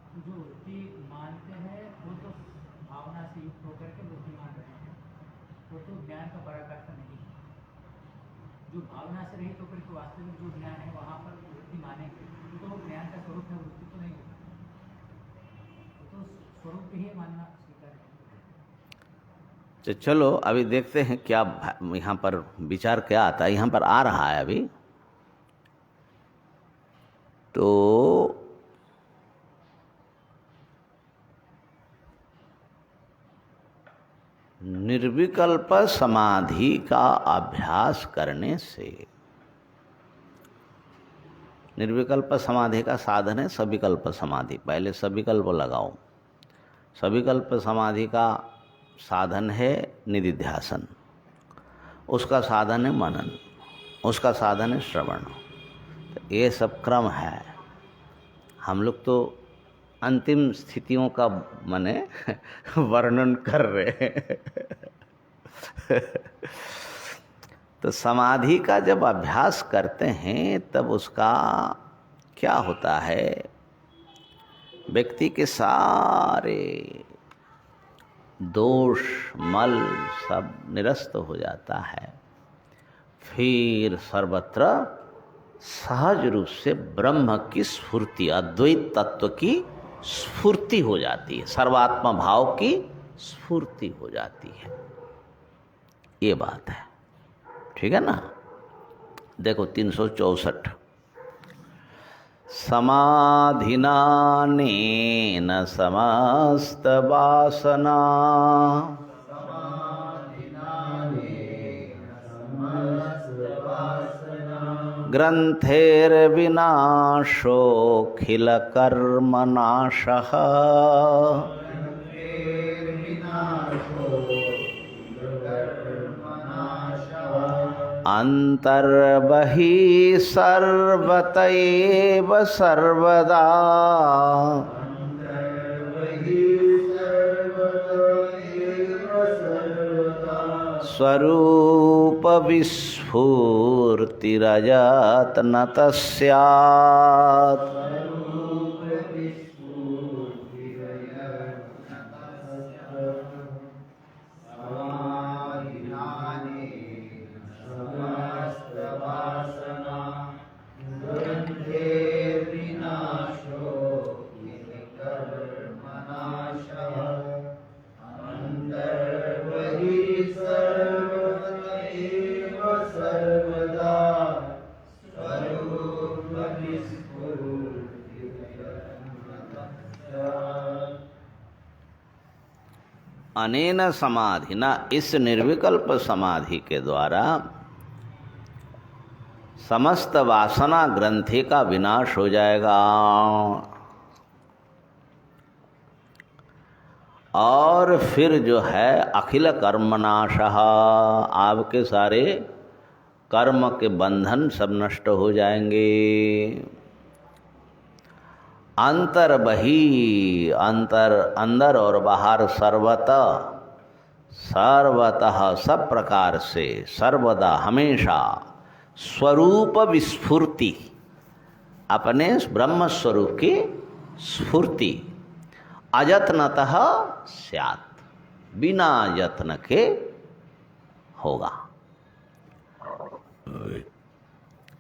तो जो वृत्ति मानते हैं वो तो भावना से युक्त होकर के वृत्ति मान रहे हैं, वो तो ज्ञान का पराकाष्ठा नहीं है। जो भावना से रहित होकर के वास्तविक जो ज्ञान है वहाँ पर वृत्ति मानेंगे तो वो ज्ञान का स्वरूप है, वृत्ति तो नहीं होगा। तो चलो अभी देखते हैं क्या यहाँ पर विचार क्या आता है। यहाँ पर आ रहा है अभी। तो निर्विकल्प समाधि का अभ्यास करने से, निर्विकल्प समाधि का साधन है सविकल्प समाधि। पहले सविकल्प लगाओ। सविकल्प समाधि का साधन है निधिध्यासन, उसका साधन है मनन, उसका साधन है श्रवण। तो ये सब क्रम है। हम लोग तो अंतिम स्थितियों का माने वर्णन कर रहे हैं। तो समाधि का जब अभ्यास करते हैं तब उसका क्या होता है, व्यक्ति के सारे दोष मल सब निरस्त हो जाता है। फिर सर्वत्र सहज रूप से ब्रह्म की स्फूर्ति, अद्वैत तत्व की स्फूर्ति हो जाती है, सर्वात्मा भाव की स्फूर्ति हो जाती है। ये बात है, ठीक है ना। देखो 364 समाधिना नेन समस्त वासना ग्रंथेर्विनाशोऽखिल कर्मनाशः अंतर्बहिः सर्वत एव सर्वदा स्वरूप विस्फूर्तिरजत न तस्यात्। अनेन समाधिना, इस निर्विकल्प समाधि के द्वारा समस्त वासना ग्रंथि का विनाश हो जाएगा और फिर जो है अखिल कर्मनाशः, आपके सारे कर्म के बंधन सब नष्ट हो जाएंगे। अंतर बही, अंदर और बाहर सर्वतः सब प्रकार से सर्वदा हमेशा स्वरूप विस्फूर्ति, अपने ब्रह्म स्वरूप की स्फूर्ति अयत्नतः स्यात्, बिना यत्न के होगा।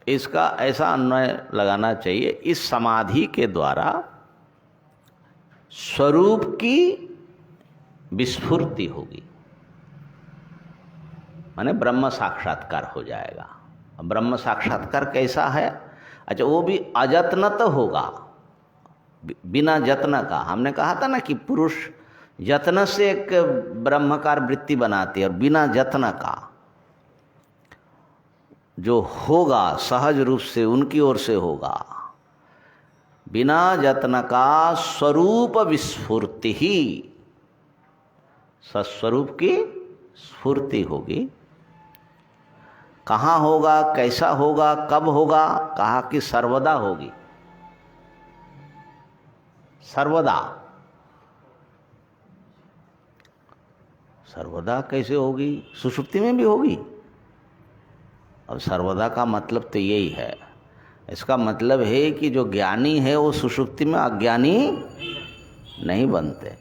इसका ऐसा अन्वय लगाना चाहिए, इस समाधि के द्वारा स्वरूप की विस्फूर्ति होगी, माने ब्रह्म साक्षात्कार हो जाएगा। ब्रह्म साक्षात्कार कैसा है? अच्छा, वो भी अयत्नत होगा, बिना यत्न का। हमने कहा था ना कि पुरुष यत्न से एक ब्रह्मकार वृत्ति बनाती है और बिना यत्न का जो होगा सहज रूप से उनकी ओर से होगा। बिना यत्न का स्वरूप विस्फूर्ति ही, सस्वरूप की स्फूर्ति होगी। कहाँ होगा, कैसा होगा, कब होगा? कहा कि सर्वदा होगी। सर्वदा, सर्वदा कैसे होगी? सुषुप्ति में भी होगी। अब सर्वदा का मतलब तो यही है। इसका मतलब है कि जो ज्ञानी है वो सुषुप्ति में अज्ञानी नहीं बनते।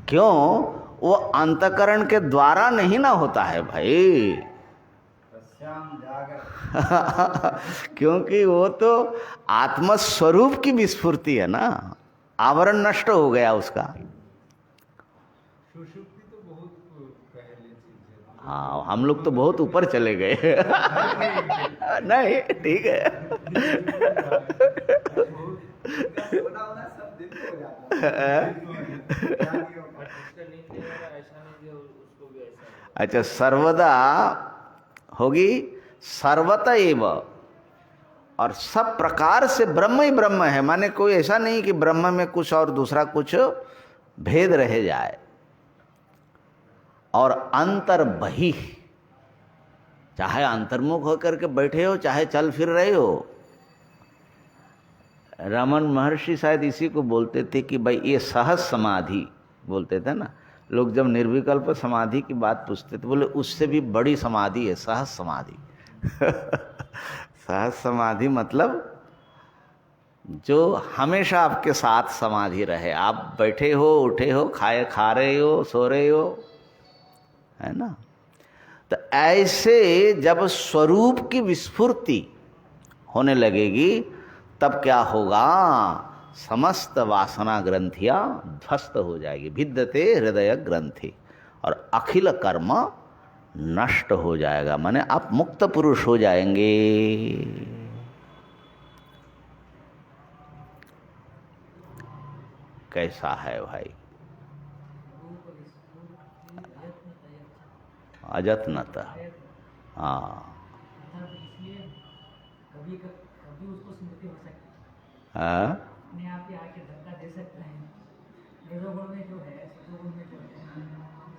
क्यों? वो अंतकरण के द्वारा नहीं ना होता है भाई। क्योंकि वो तो आत्मस्वरूप की विस्फूर्ति है ना, आवरण नष्ट हो गया उसका। सुषुप्ति तो हाँ, हम लोग तो बहुत ऊपर चले गए। नहीं, ठीक है। सब दिन हो जाता है। बट जिसका नींद नहीं आ रहा ऐसा नहीं जो उसको भी ऐसा होगा। अच्छा, सर्वदा होगी सर्वत एव, और सब प्रकार से ब्रह्म ही ब्रह्म है। माने कोई ऐसा नहीं कि ब्रह्म में कुछ और दूसरा कुछ भेद रह जाए। और अंतर बही, चाहे अंतर्मुख होकर के बैठे हो, चाहे चल फिर रहे हो। रमन महर्षि शायद इसी को बोलते थे कि भाई ये सहज समाधि बोलते थे ना। लोग जब निर्विकल्प समाधि की बात पूछते थे, बोले उससे भी बड़ी समाधि है सहज समाधि। सहज समाधि मतलब जो हमेशा आपके साथ समाधि रहे। आप बैठे हो, उठे हो, खा रहे हो, सो रहे हो, है ना। तो ऐसे जब स्वरूप की विस्फूर्ति होने लगेगी तब क्या होगा, समस्त वासना ग्रंथियां ध्वस्त हो जाएगी। भिद्यते हृदय ग्रंथि, और अखिल कर्म नष्ट हो जाएगा। माने आप मुक्त पुरुष हो जाएंगे। कैसा है भाई, अजत्नता। हाँ, इसलिए कभी कभी उसको स्मृति हो सकती है, हाँ, अपने आप ही आके धक्का दे सकते हैं। रजोगुण में जो है, सतोगुण में जो है,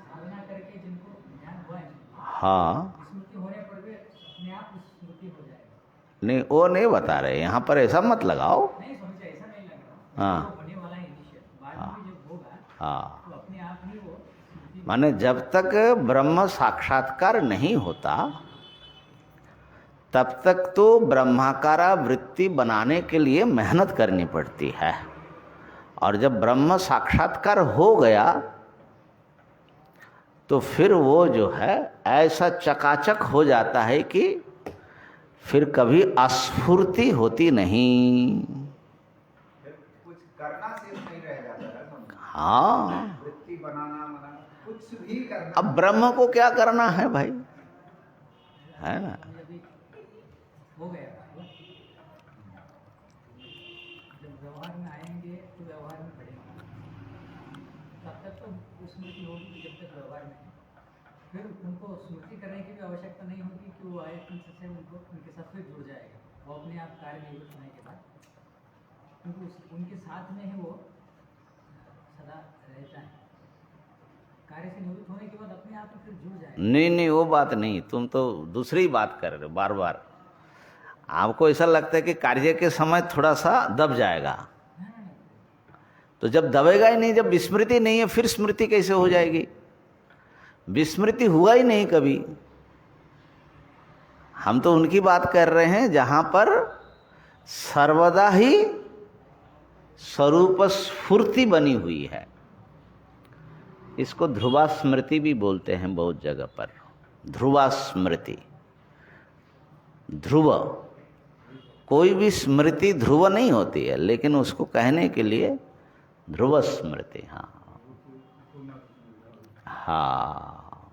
साधना करके जिनको ज्ञान हुआ है, हाँ। स्मृति होने पर भी अपने आप स्मृति हो जाएगा। नहीं, वो नहीं बता रहे यहाँ पर, ऐसा मत लगाओ। नहीं समझा, ऐसा नहीं लग रहा। हाँ, जो होने वाला है इनिशियल, बाद में भी जब होगा हाँ। तो अपने आप ही वो स्मृति। माने जब तक ब्रह्म साक्षात्कार नहीं होता तब तक तो ब्रह्माकारा वृत्ति बनाने के लिए मेहनत करनी पड़ती है। और जब ब्रह्म साक्षात्कार हो गया तो फिर वो जो है ऐसा चकाचक हो जाता है कि फिर कभी अस्फूर्ति होती नहीं। कुछ करना सिर्फ नहीं रह जाता है। हाँ, वृत्ति बनाना कुछ भी करना। अब ब्रह्म को क्या करना है भाई, है ना। अभी हो गया, जब व्यवहार में आएंगे तो व्यवहार में पड़ेंगे। तब तक तो स्मृति होगी कि जब तक व्यवहार में है। फिर उनको स्मृति करने की भी आवश्यकता नहीं होगी कि वो आए से उनको उनके साथ फिर जुड़ जाएगा। वो अपने आप कार्य निवृत्त होने के बाद, क्योंकि उनके साथ में ही वो सदा रहता है। कार्य से निवृत्त होने के बाद अपने आप फिर जुड़ जाएगा। नहीं नहीं, वो बात नहीं, तुम तो दूसरी बात कर रहे हो बार बार। आपको ऐसा लगता है कि कार्य के समय थोड़ा सा दब जाएगा, तो जब दबेगा ही नहीं, जब विस्मृति नहीं है, फिर स्मृति कैसे हो जाएगी। विस्मृति हुआ ही नहीं कभी। हम तो उनकी बात कर रहे हैं जहां पर सर्वदा ही स्वरूप स्फूर्ति बनी हुई है। इसको ध्रुवा स्मृति भी बोलते हैं बहुत जगह पर। ध्रुवा स्मृति, ध्रुव, कोई भी स्मृति ध्रुव नहीं होती है, लेकिन उसको कहने के लिए ध्रुव स्मृति। हाँ हाँ,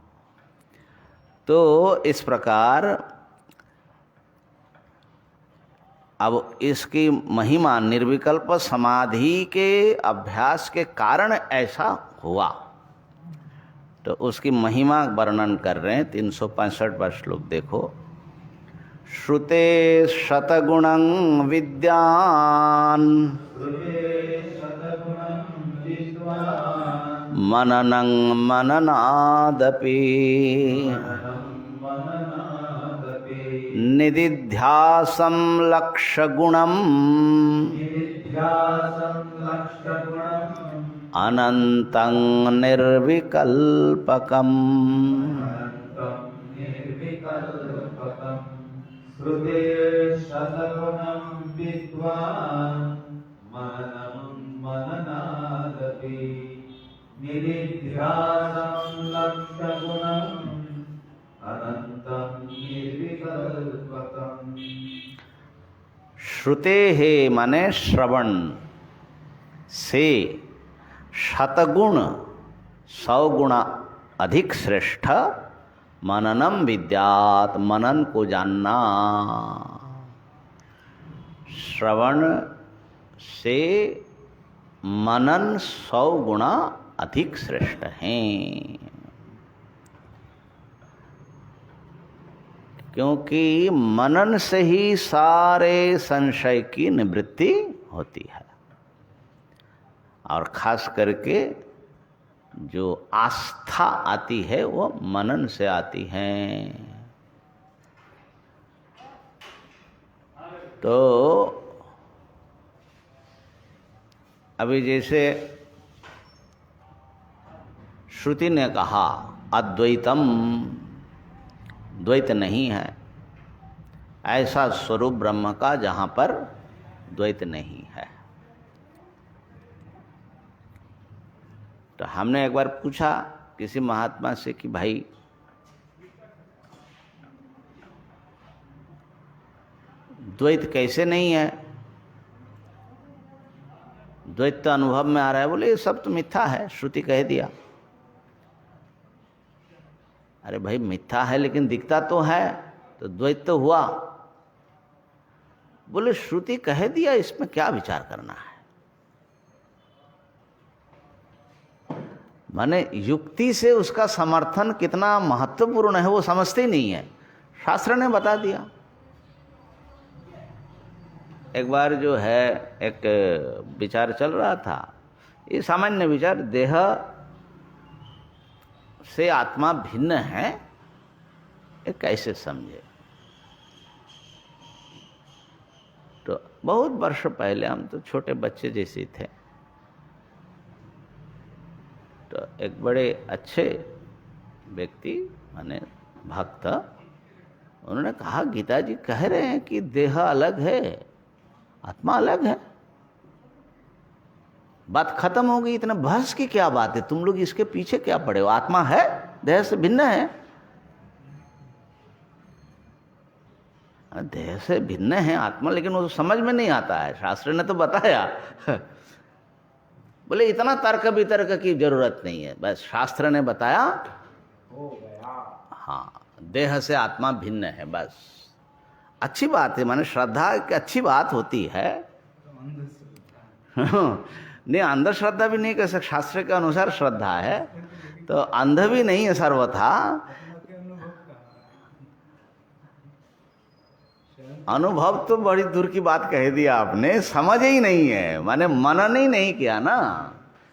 तो इस प्रकार अब इसकी महिमा निर्विकल्प समाधि के अभ्यास के कारण ऐसा हुआ, तो उसकी महिमा वर्णन कर रहे हैं। 365वां श्लोक देखो। श्रुते शतगुणं विद्यान् मननं मननादपि निदिध्यासं लक्षगुणम् अनन्तं निर्विकल्पकम्। श्रुते शतगुणं विद्वान् मननं मननादपि निदिध्यासं लक्षगुणम् अनन्तं निर्विकल्पकम्। श्रुते है माने श्रवण से, शतगुण 100 गुणा अधिक श्रेष्ठ मननम विद्यात, मनन को जानना। श्रवण से मनन 100 गुना अधिक श्रेष्ठ हैं, क्योंकि मनन से ही सारे संशय की निवृत्ति होती है। और खास करके जो आस्था आती है वो मनन से आती है। तो अभी जैसे श्रुति ने कहा अद्वैतम, द्वैत नहीं है, ऐसा स्वरूप ब्रह्म का जहाँ पर द्वैत नहीं है। तो हमने एक बार पूछा किसी महात्मा से कि भाई द्वैत कैसे नहीं है, द्वैत तो अनुभव में आ रहा है। बोले ये सब तो मिथ्या है, श्रुति कह दिया। अरे भाई मिथ्या है लेकिन दिखता तो है, तो द्वैत तो हुआ। बोले श्रुति कह दिया, इसमें क्या विचार करना है। माने युक्ति से उसका समर्थन कितना महत्वपूर्ण है वो समझते ही नहीं है, शास्त्र ने बता दिया। एक बार जो है एक विचार चल रहा था, ये सामान्य विचार, देह से आत्मा भिन्न है, ये कैसे समझे। तो बहुत वर्ष पहले, हम तो छोटे बच्चे जैसे थे, तो एक बड़े अच्छे व्यक्ति माने भक्त, उन्होंने कहा गीता जी कह रहे हैं कि देह अलग है, आत्मा अलग है, बात खत्म हो गई। इतना बहस की क्या बात है, तुम लोग इसके पीछे क्या पड़े हो। आत्मा है, देह से भिन्न है, देह से भिन्न है आत्मा, लेकिन वो समझ में नहीं आता है, शास्त्र ने तो बताया। बोले इतना तर्क वितर्क की जरूरत नहीं है, बस शास्त्र ने बताया हो गया। हाँ, देह से आत्मा भिन्न है, बस अच्छी बात है। माने श्रद्धा एक अच्छी बात होती है। नहीं, अंधश्रद्धा भी नहीं कह सकते, शास्त्र के अनुसार श्रद्धा है, तो अंध भी नहीं है सर्वथा। अनुभव तो बड़ी दूर की बात कह दिया आपने, समझ ही नहीं है, माने मनन ही नहीं किया ना।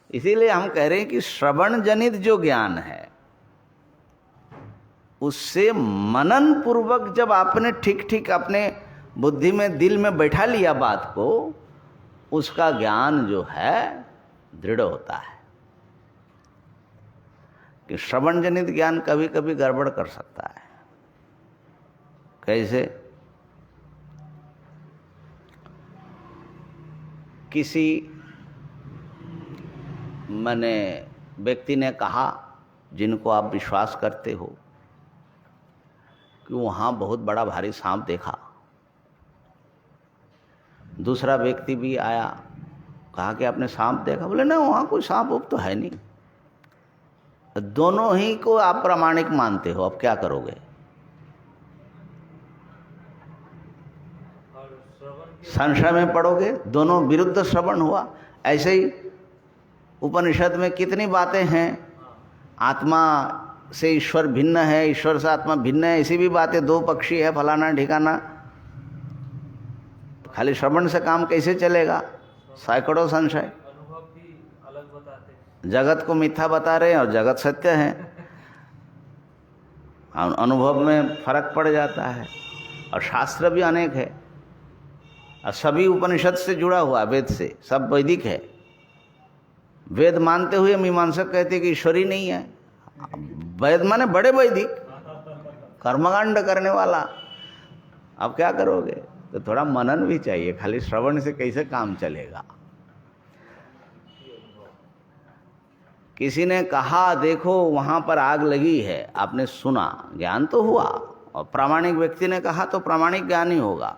इसीलिए हम कह रहे हैं कि श्रवण जनित जो ज्ञान है, उससे मनन पूर्वक जब आपने ठीक ठीक अपने बुद्धि में, दिल में बैठा लिया बात को, उसका ज्ञान जो है दृढ़ होता है। कि श्रवण जनित ज्ञान कभी कभी गड़बड़ कर सकता है। कैसे? किसी माने व्यक्ति ने कहा, जिनको आप विश्वास करते हो, कि वहाँ बहुत बड़ा भारी सांप देखा। दूसरा व्यक्ति भी आया, कहा कि आपने सांप देखा। बोले ना, वहाँ कोई सांप उप तो है नहीं। दोनों ही को आप प्रामाणिक मानते हो, अब क्या करोगे? संशय में पड़ोगे, दोनों विरुद्ध श्रवण हुआ। ऐसे ही उपनिषद में कितनी बातें हैं, आत्मा से ईश्वर भिन्न है, ईश्वर से आत्मा भिन्न है, ऐसी भी बातें, दो पक्षी है, फलाना ठिकाना। खाली श्रवण से काम कैसे चलेगा? सैकड़ों संशय। अनुभव भी अलग बताते हैं, जगत को मिथ्या बता रहे हैं और जगत सत्य है। अनुभव में फर्क पड़ जाता है। और शास्त्र भी अनेक है, और सभी उपनिषद से जुड़ा हुआ, वेद से, सब वैदिक है। वेद मानते हुए मीमांसक कहते कि ईश्वर ही नहीं है। वेद माने बड़े वैदिक, कर्मकांड करने वाला। अब क्या करोगे? तो थोड़ा मनन भी चाहिए, खाली श्रवण से कैसे काम चलेगा। किसी ने कहा देखो वहाँ पर आग लगी है, आपने सुना, ज्ञान तो हुआ, और प्रामाणिक व्यक्ति ने कहा तो प्रामाणिक ज्ञान ही होगा।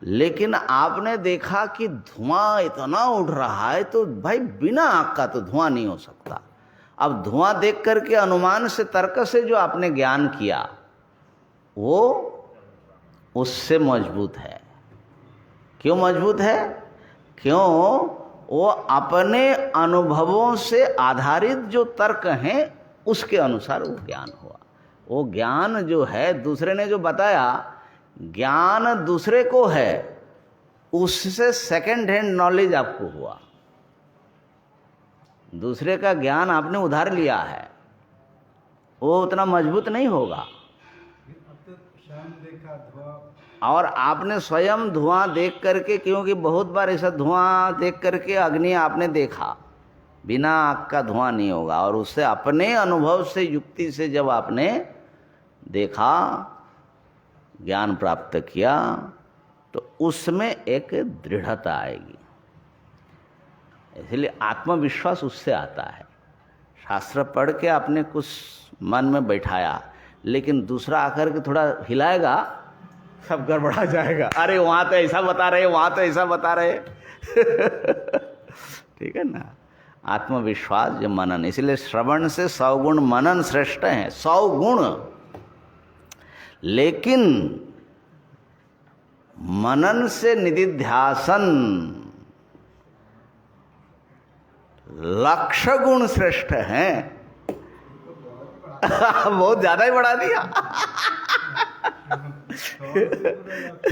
लेकिन आपने देखा कि धुआं इतना उठ रहा है, तो भाई बिना आग का तो धुआं नहीं हो सकता। अब धुआं देख करके अनुमान से, तर्क से जो आपने ज्ञान किया वो उससे मजबूत है। क्यों मजबूत है? क्यों? वो अपने अनुभवों से आधारित जो तर्क हैं उसके अनुसार वो ज्ञान हुआ। वो ज्ञान जो है दूसरे ने जो बताया, ज्ञान दूसरे को है, उससे सेकंड हैंड नॉलेज आपको हुआ। दूसरे का ज्ञान आपने उधार लिया है, वो उतना मजबूत नहीं होगा। और आपने स्वयं धुआं देख करके, क्योंकि बहुत बार ऐसा धुआं देख करके अग्नि आपने देखा, बिना आग का धुआं नहीं होगा, और उससे अपने अनुभव से, युक्ति से जब आपने देखा, ज्ञान प्राप्त किया, तो उसमें एक दृढ़ता आएगी। इसलिए आत्मविश्वास उससे आता है। शास्त्र पढ़ के आपने कुछ मन में बैठाया, लेकिन दूसरा आकर के थोड़ा हिलाएगा, सब गड़बड़ा जाएगा। अरे वहाँ तो ऐसा बता रहे, वहाँ तो ऐसा बता रहे। ठीक है ना? आत्मविश्वास जो मनन, इसलिए श्रवण से 100 गुण मनन श्रेष्ठ है। 100 गुण, लेकिन मनन से निधिध्यासन 1,00,000 गुण श्रेष्ठ हैं। बहुत ज्यादा ही बढ़ा दिया।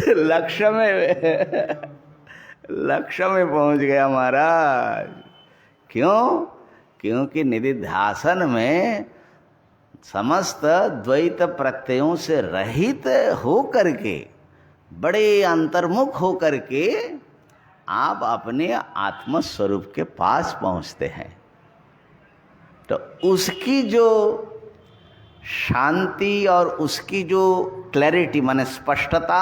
लक्ष्य में पहुंच गया महाराज। क्यों? क्योंकि निधिध्यासन में समस्त द्वैत प्रत्ययों से रहित हो करके, बड़े अंतर्मुख हो करके आप अपने आत्म स्वरूप के पास पहुंचते हैं। तो उसकी जो शांति और उसकी जो क्लैरिटी, माने स्पष्टता,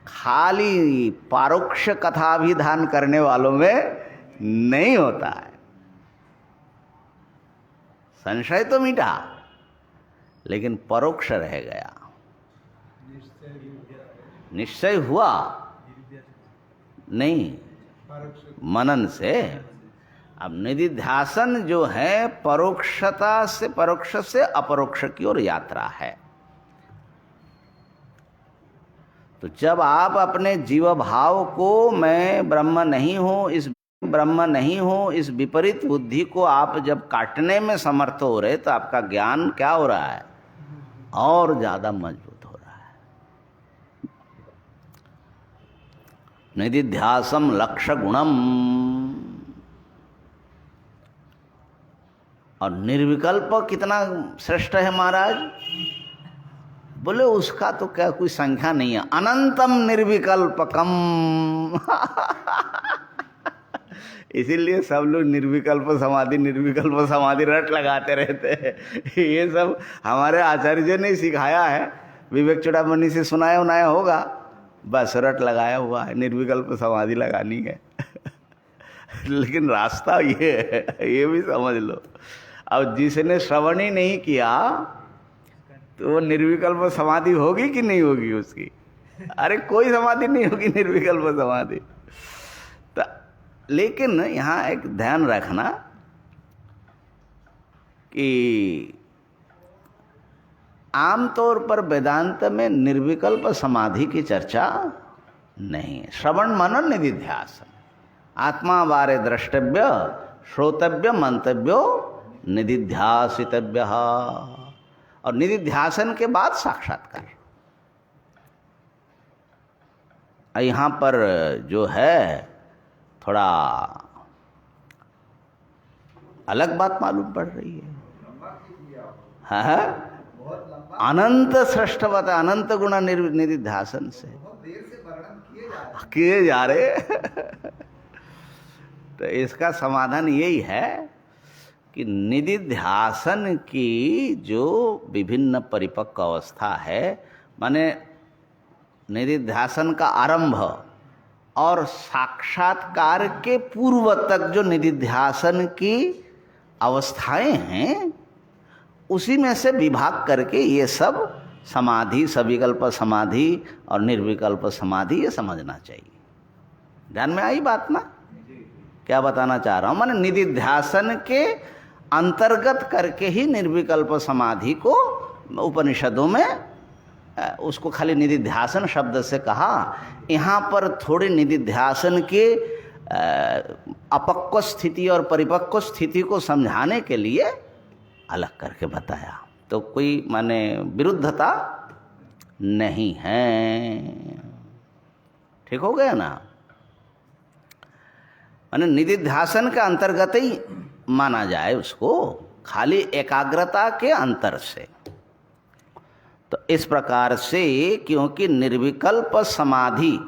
खाली परोक्ष कथाभिधान करने वालों में नहीं होता है। संशय तो मिटा, लेकिन परोक्ष रह गया। निश्चय हुआ नहीं मनन से। अब निधिध्यासन जो है परोक्षता से, परोक्ष से अपरोक्ष की ओर यात्रा है। तो जब आप अपने जीव भाव को मैं ब्रह्म नहीं हूं, इस विपरीत बुद्धि को आप जब काटने में समर्थ हो रहे, तो आपका ज्ञान क्या हो रहा है? और ज्यादा मजबूत हो रहा है। निधिध्यासम 1,00,000 गुणम। और निर्विकल्प कितना श्रेष्ठ है महाराज? बोले उसका तो क्या कोई संख्या नहीं है। अनंतम निर्विकल्पकम। इसीलिए सब लोग निर्विकल्प समाधि रट लगाते रहते हैं। ये सब हमारे आचार्य जी ने सिखाया है, विवेक चूड़ामणि से सुनाया उनाया होगा, बस रट लगाया हुआ है, निर्विकल्प समाधि लगानी है। लेकिन रास्ता ये है, ये भी समझ लो। अब जिसने श्रवण ही नहीं किया, तो वो निर्विकल्प समाधि होगी कि नहीं होगी उसकी? अरे कोई समाधि नहीं होगी निर्विकल्प समाधि। तो लेकिन यहाँ एक ध्यान रखना कि आमतौर पर वेदांत में निर्विकल्प समाधि की चर्चा नहीं है। श्रवण मनन निधिध्यासन, आत्मा बारे द्रष्टव्य, श्रोतव्य, मंतव्यो, निधिध्यासितव्य। और निधिध्यासन के बाद साक्षात्कार। यहाँ पर जो है थोड़ा अलग बात मालूम पड़ रही है। हाँ, अनंत श्रेष्ठ बात, अनंत गुणा निधिध्यासन से किए जा रहे। तो इसका समाधान यही है कि निधिध्यासन की जो विभिन्न परिपक्व अवस्था है, माने निधिध्यासन का आरंभ और साक्षात्कार के पूर्व तक जो निधिध्यासन की अवस्थाएं हैं, उसी में से विभाग करके ये सब समाधि, सविकल्प समाधि और निर्विकल्प समाधि, ये समझना चाहिए। ध्यान में आई बात ना? क्या बताना चाह रहा हूँ, माने निधिध्यासन के अंतर्गत करके ही निर्विकल्प समाधि को उपनिषदों में उसको खाली निधिध्यासन शब्द से कहा। यहाँ पर थोड़ी निधिध्यासन के अपक्व स्थिति और परिपक्व स्थिति को समझाने के लिए अलग करके बताया। तो कोई माने विरुद्धता नहीं है। ठीक हो गया ना? माने निधिध्यासन के अंतर्गत ही माना जाए उसको, खाली एकाग्रता के अंतर से। तो इस प्रकार से, क्योंकि निर्विकल्प समाधि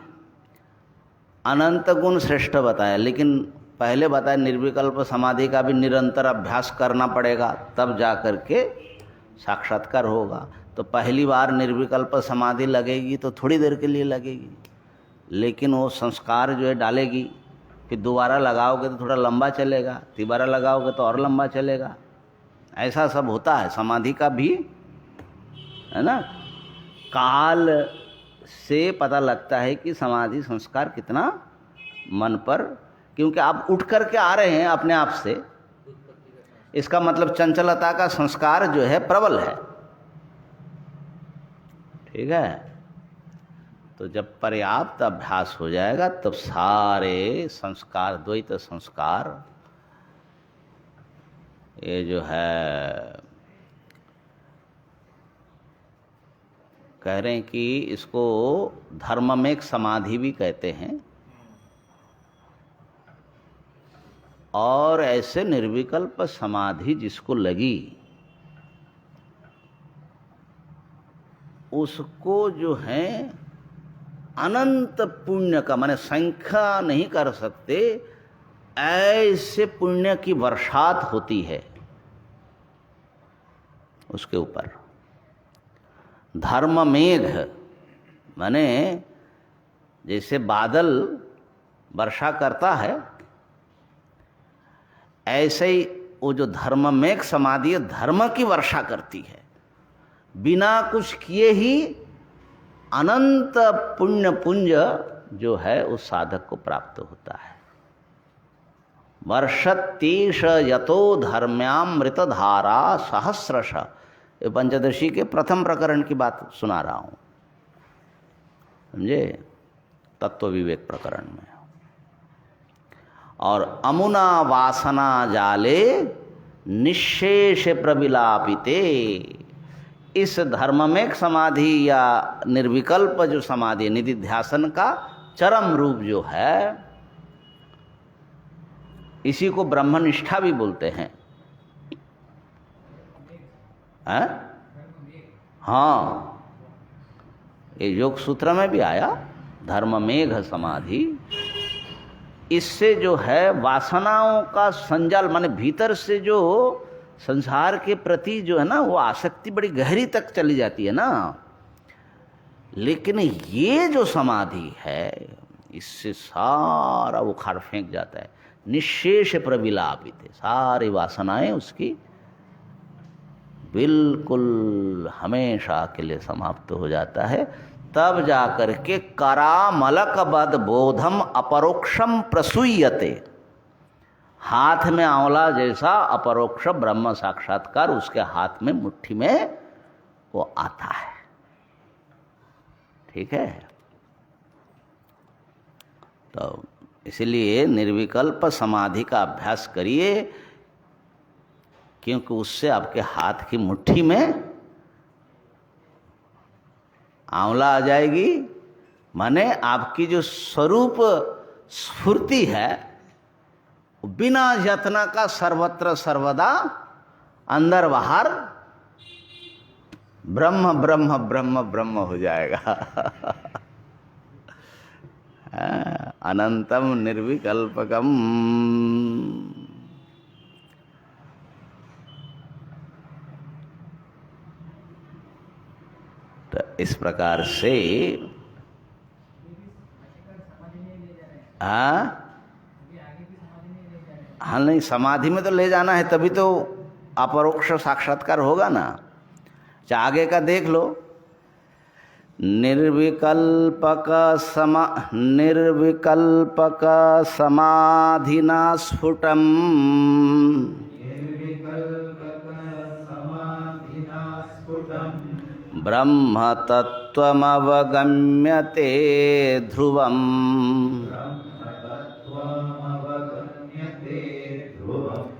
अनंत गुण श्रेष्ठ बताया, लेकिन पहले बताया निर्विकल्प समाधि का भी निरंतर अभ्यास करना पड़ेगा, तब जा कर के साक्षात्कार होगा। तो पहली बार निर्विकल्प समाधि लगेगी तो थोड़ी देर के लिए लगेगी, लेकिन वो संस्कार जो है डालेगी। फिर दोबारा लगाओगे तो थोड़ा लंबा चलेगा, तिबारा लगाओगे तो और लंबा चलेगा। ऐसा सब होता है समाधि का भी, है ना। काल से पता लगता है कि समाधि संस्कार कितना मन पर, क्योंकि आप उठ करके आ रहे हैं अपने आप से, इसका मतलब चंचलता का संस्कार जो है प्रबल है। ठीक है। तो जब पर्याप्त अभ्यास हो जाएगा तब सारे संस्कार, द्वैत संस्कार, ये जो है कह रहे हैं कि इसको धर्ममेघ समाधि भी कहते हैं। और ऐसे निर्विकल्प समाधि जिसको लगी उसको जो है अनंत पुण्य का, माने संख्या नहीं कर सकते ऐसे पुण्य की वर्षात होती है उसके ऊपर। धर्म मेघ माने जैसे बादल वर्षा करता है, ऐसे ही वो जो धर्म मेघ समाधि धर्म की वर्षा करती है। बिना कुछ किए ही अनंत पुण्य पुंज जो है उस साधक को प्राप्त होता है। वर्षतीश यतो धर्म्यामृत धारा सहस्रश, ये पंचदशी के प्रथम प्रकरण की बात सुना रहा हूँ, समझे, तत्व विवेक प्रकरण में। और अमुना वासना जाले निशेष प्रविलापिते, इस धर्ममेघ समाधि या निर्विकल्प जो समाधि निधिध्यासन का चरम रूप जो है, इसी को ब्रह्मनिष्ठा भी बोलते हैं। हाँ, ये योग सूत्र में भी आया धर्ममेघ समाधि। इससे जो है वासनाओं का संजाल, माने भीतर से जो संसार के प्रति जो है ना वो आसक्ति बड़ी गहरी तक चली जाती है ना। लेकिन ये जो समाधि है इससे सारा उखाड़ फेंक जाता है। निशेष प्रविलापित, सारी वासनाएं उसकी बिल्कुल हमेशा के लिए समाप्त हो जाता है। तब जाकर के करामलकबद बोधम अपरोक्षम प्रसूयते, हाथ में आंवला जैसा अपरोक्ष ब्रह्म साक्षात्कार उसके हाथ में मुट्ठी में वो आता है। ठीक है। तो इसलिए निर्विकल्प समाधि का अभ्यास करिए, क्योंकि उससे आपके हाथ की मुट्ठी में आंवला आ जाएगी। माने आपकी जो स्वरूप स्फूर्ति है बिना यत्न का सर्वत्र सर्वदा अंदर बाहर ब्रह्म ब्रह्म ब्रह्म ब्रह्म हो जाएगा। अनंतम निर्विकल्पकम। तो इस प्रकार से हाँ नहीं, समाधि में तो ले जाना है, तभी तो अपरोक्ष साक्षात्कार होगा ना। चाहे आगे का देख लो, निर्विकल्पक समाधिना स्फुटम् निर्विकल्पकसमाधिना स्फुटम् ब्रह्मतत्त्वमवगम्यते ध्रुवम् ब्रह्मतत्त्वमवगम्यते ध्रुवम्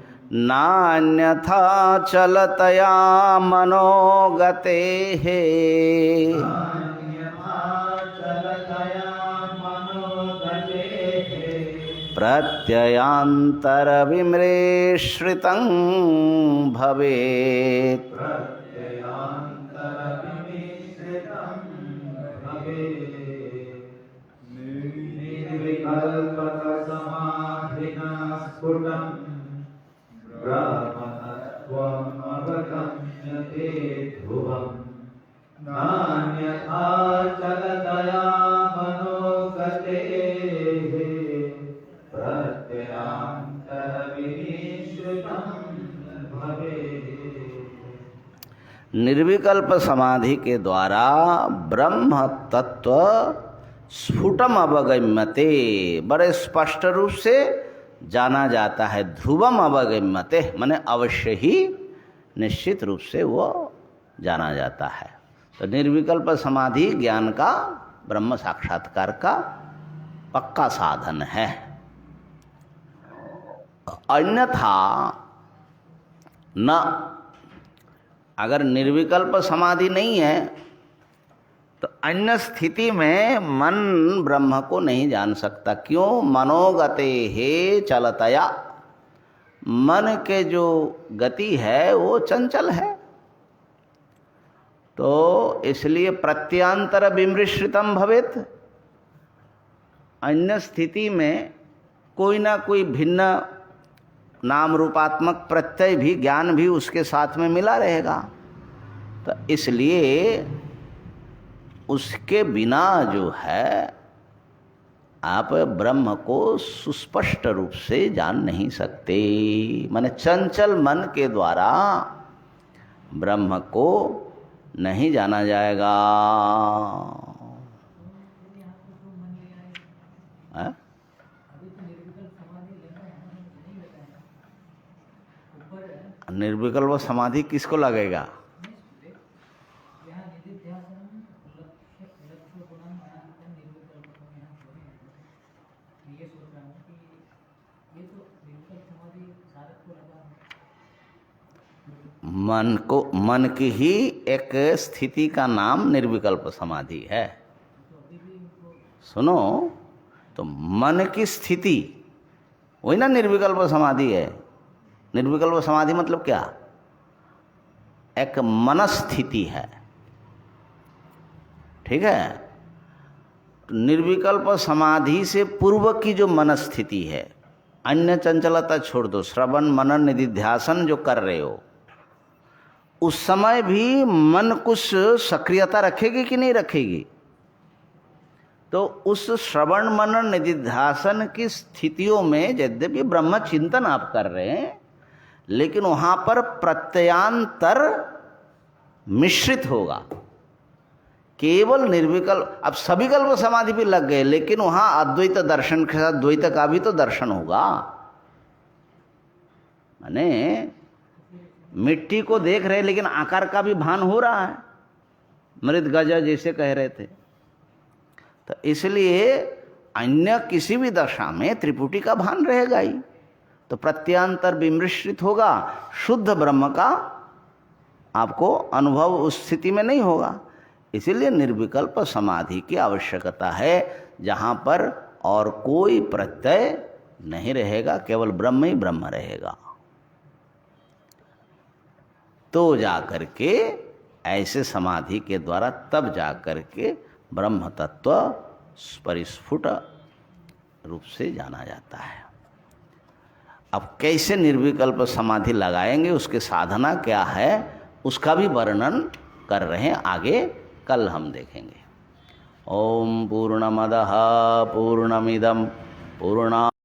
नान्यथा चलतया मनोगतेः अन्यथा चलतया मनोगतेः प्रत्ययान्तरविमृश्रितं भवेत्। प्रत्ययान्तरविमिश्रितं भवेत्। निर्विकल्पकसमाधिना स्फुटम् ब्रह्मतत्त्वमवगम्यते ध्रुवम् नान्यथा चलतया मनोगतेः प्रत्ययान्तरविनिश्रितं भवेत्। निर्विकल्प समाधि के द्वारा ब्रह्म तत्व स्फुटम अवगम्यते, बड़े स्पष्ट रूप से जाना जाता है। ध्रुवम अवगम्यते माने अवश्य ही निश्चित रूप से वो जाना जाता है। तो निर्विकल्प समाधि ज्ञान का, ब्रह्म साक्षात्कार का पक्का साधन है। अन्यथा न, अगर निर्विकल्प समाधि नहीं है तो अन्य स्थिति में मन ब्रह्म को नहीं जान सकता। क्यों? मनोगते हे चलतया, मन के जो गति है वो चंचल है, तो इसलिए प्रत्यांतर विमृश्रितम भवेत्। अन्य स्थिति में कोई ना कोई भिन्न नाम रूपात्मक प्रत्यय भी, ज्ञान भी उसके साथ में मिला रहेगा। तो इसलिए उसके बिना जो है आप ब्रह्म को सुस्पष्ट रूप से जान नहीं सकते। माने चंचल मन के द्वारा ब्रह्म को नहीं जाना जाएगा। है? निर्विकल्प समाधि किसको लगेगा? मन को, मन की ही एक स्थिति का नाम निर्विकल्प समाधि है। सुनो, तो मन की स्थिति वही ना निर्विकल्प समाधि है। निर्विकल्प समाधि मतलब क्या? एक मनस्थिति है, ठीक है। निर्विकल्प समाधि से पूर्व की जो मनस्थिति है, अन्य चंचलता छोड़ दो, श्रवण मनन निधिध्यासन जो कर रहे हो, उस समय भी मन कुछ सक्रियता रखेगी कि नहीं रखेगी? तो उस श्रवण मनन निधिध्यासन की स्थितियों में यद्यपि ब्रह्म चिंतन आप कर रहे हैं, लेकिन वहां पर प्रत्ययांतर मिश्रित होगा। केवल निर्विकल्प, अब सविकल्प समाधि भी लग गए, लेकिन वहां अद्वैत दर्शन के साथ द्वैत का भी तो दर्शन होगा। माने मिट्टी को देख रहे लेकिन आकार का भी भान हो रहा है, मृत गज जैसे कह रहे थे। तो इसलिए अन्य किसी भी दशा में त्रिपुटी का भान रहेगा ही, तो प्रत्यांतर विमृश्रित होगा, शुद्ध ब्रह्म का आपको अनुभव उस स्थिति में नहीं होगा। इसीलिए निर्विकल्प समाधि की आवश्यकता है, जहाँ पर और कोई प्रत्यय नहीं रहेगा, केवल ब्रह्म ही ब्रह्म रहेगा। तो जा करके ऐसे समाधि के द्वारा तब जा करके ब्रह्म तत्व परिस्फुट रूप से जाना जाता है। अब कैसे निर्विकल्प समाधि लगाएंगे, उसके साधना क्या है, उसका भी वर्णन कर रहे हैं, आगे कल हम देखेंगे। ओम पूर्णमदः पूर्णमिदं पूर्णात्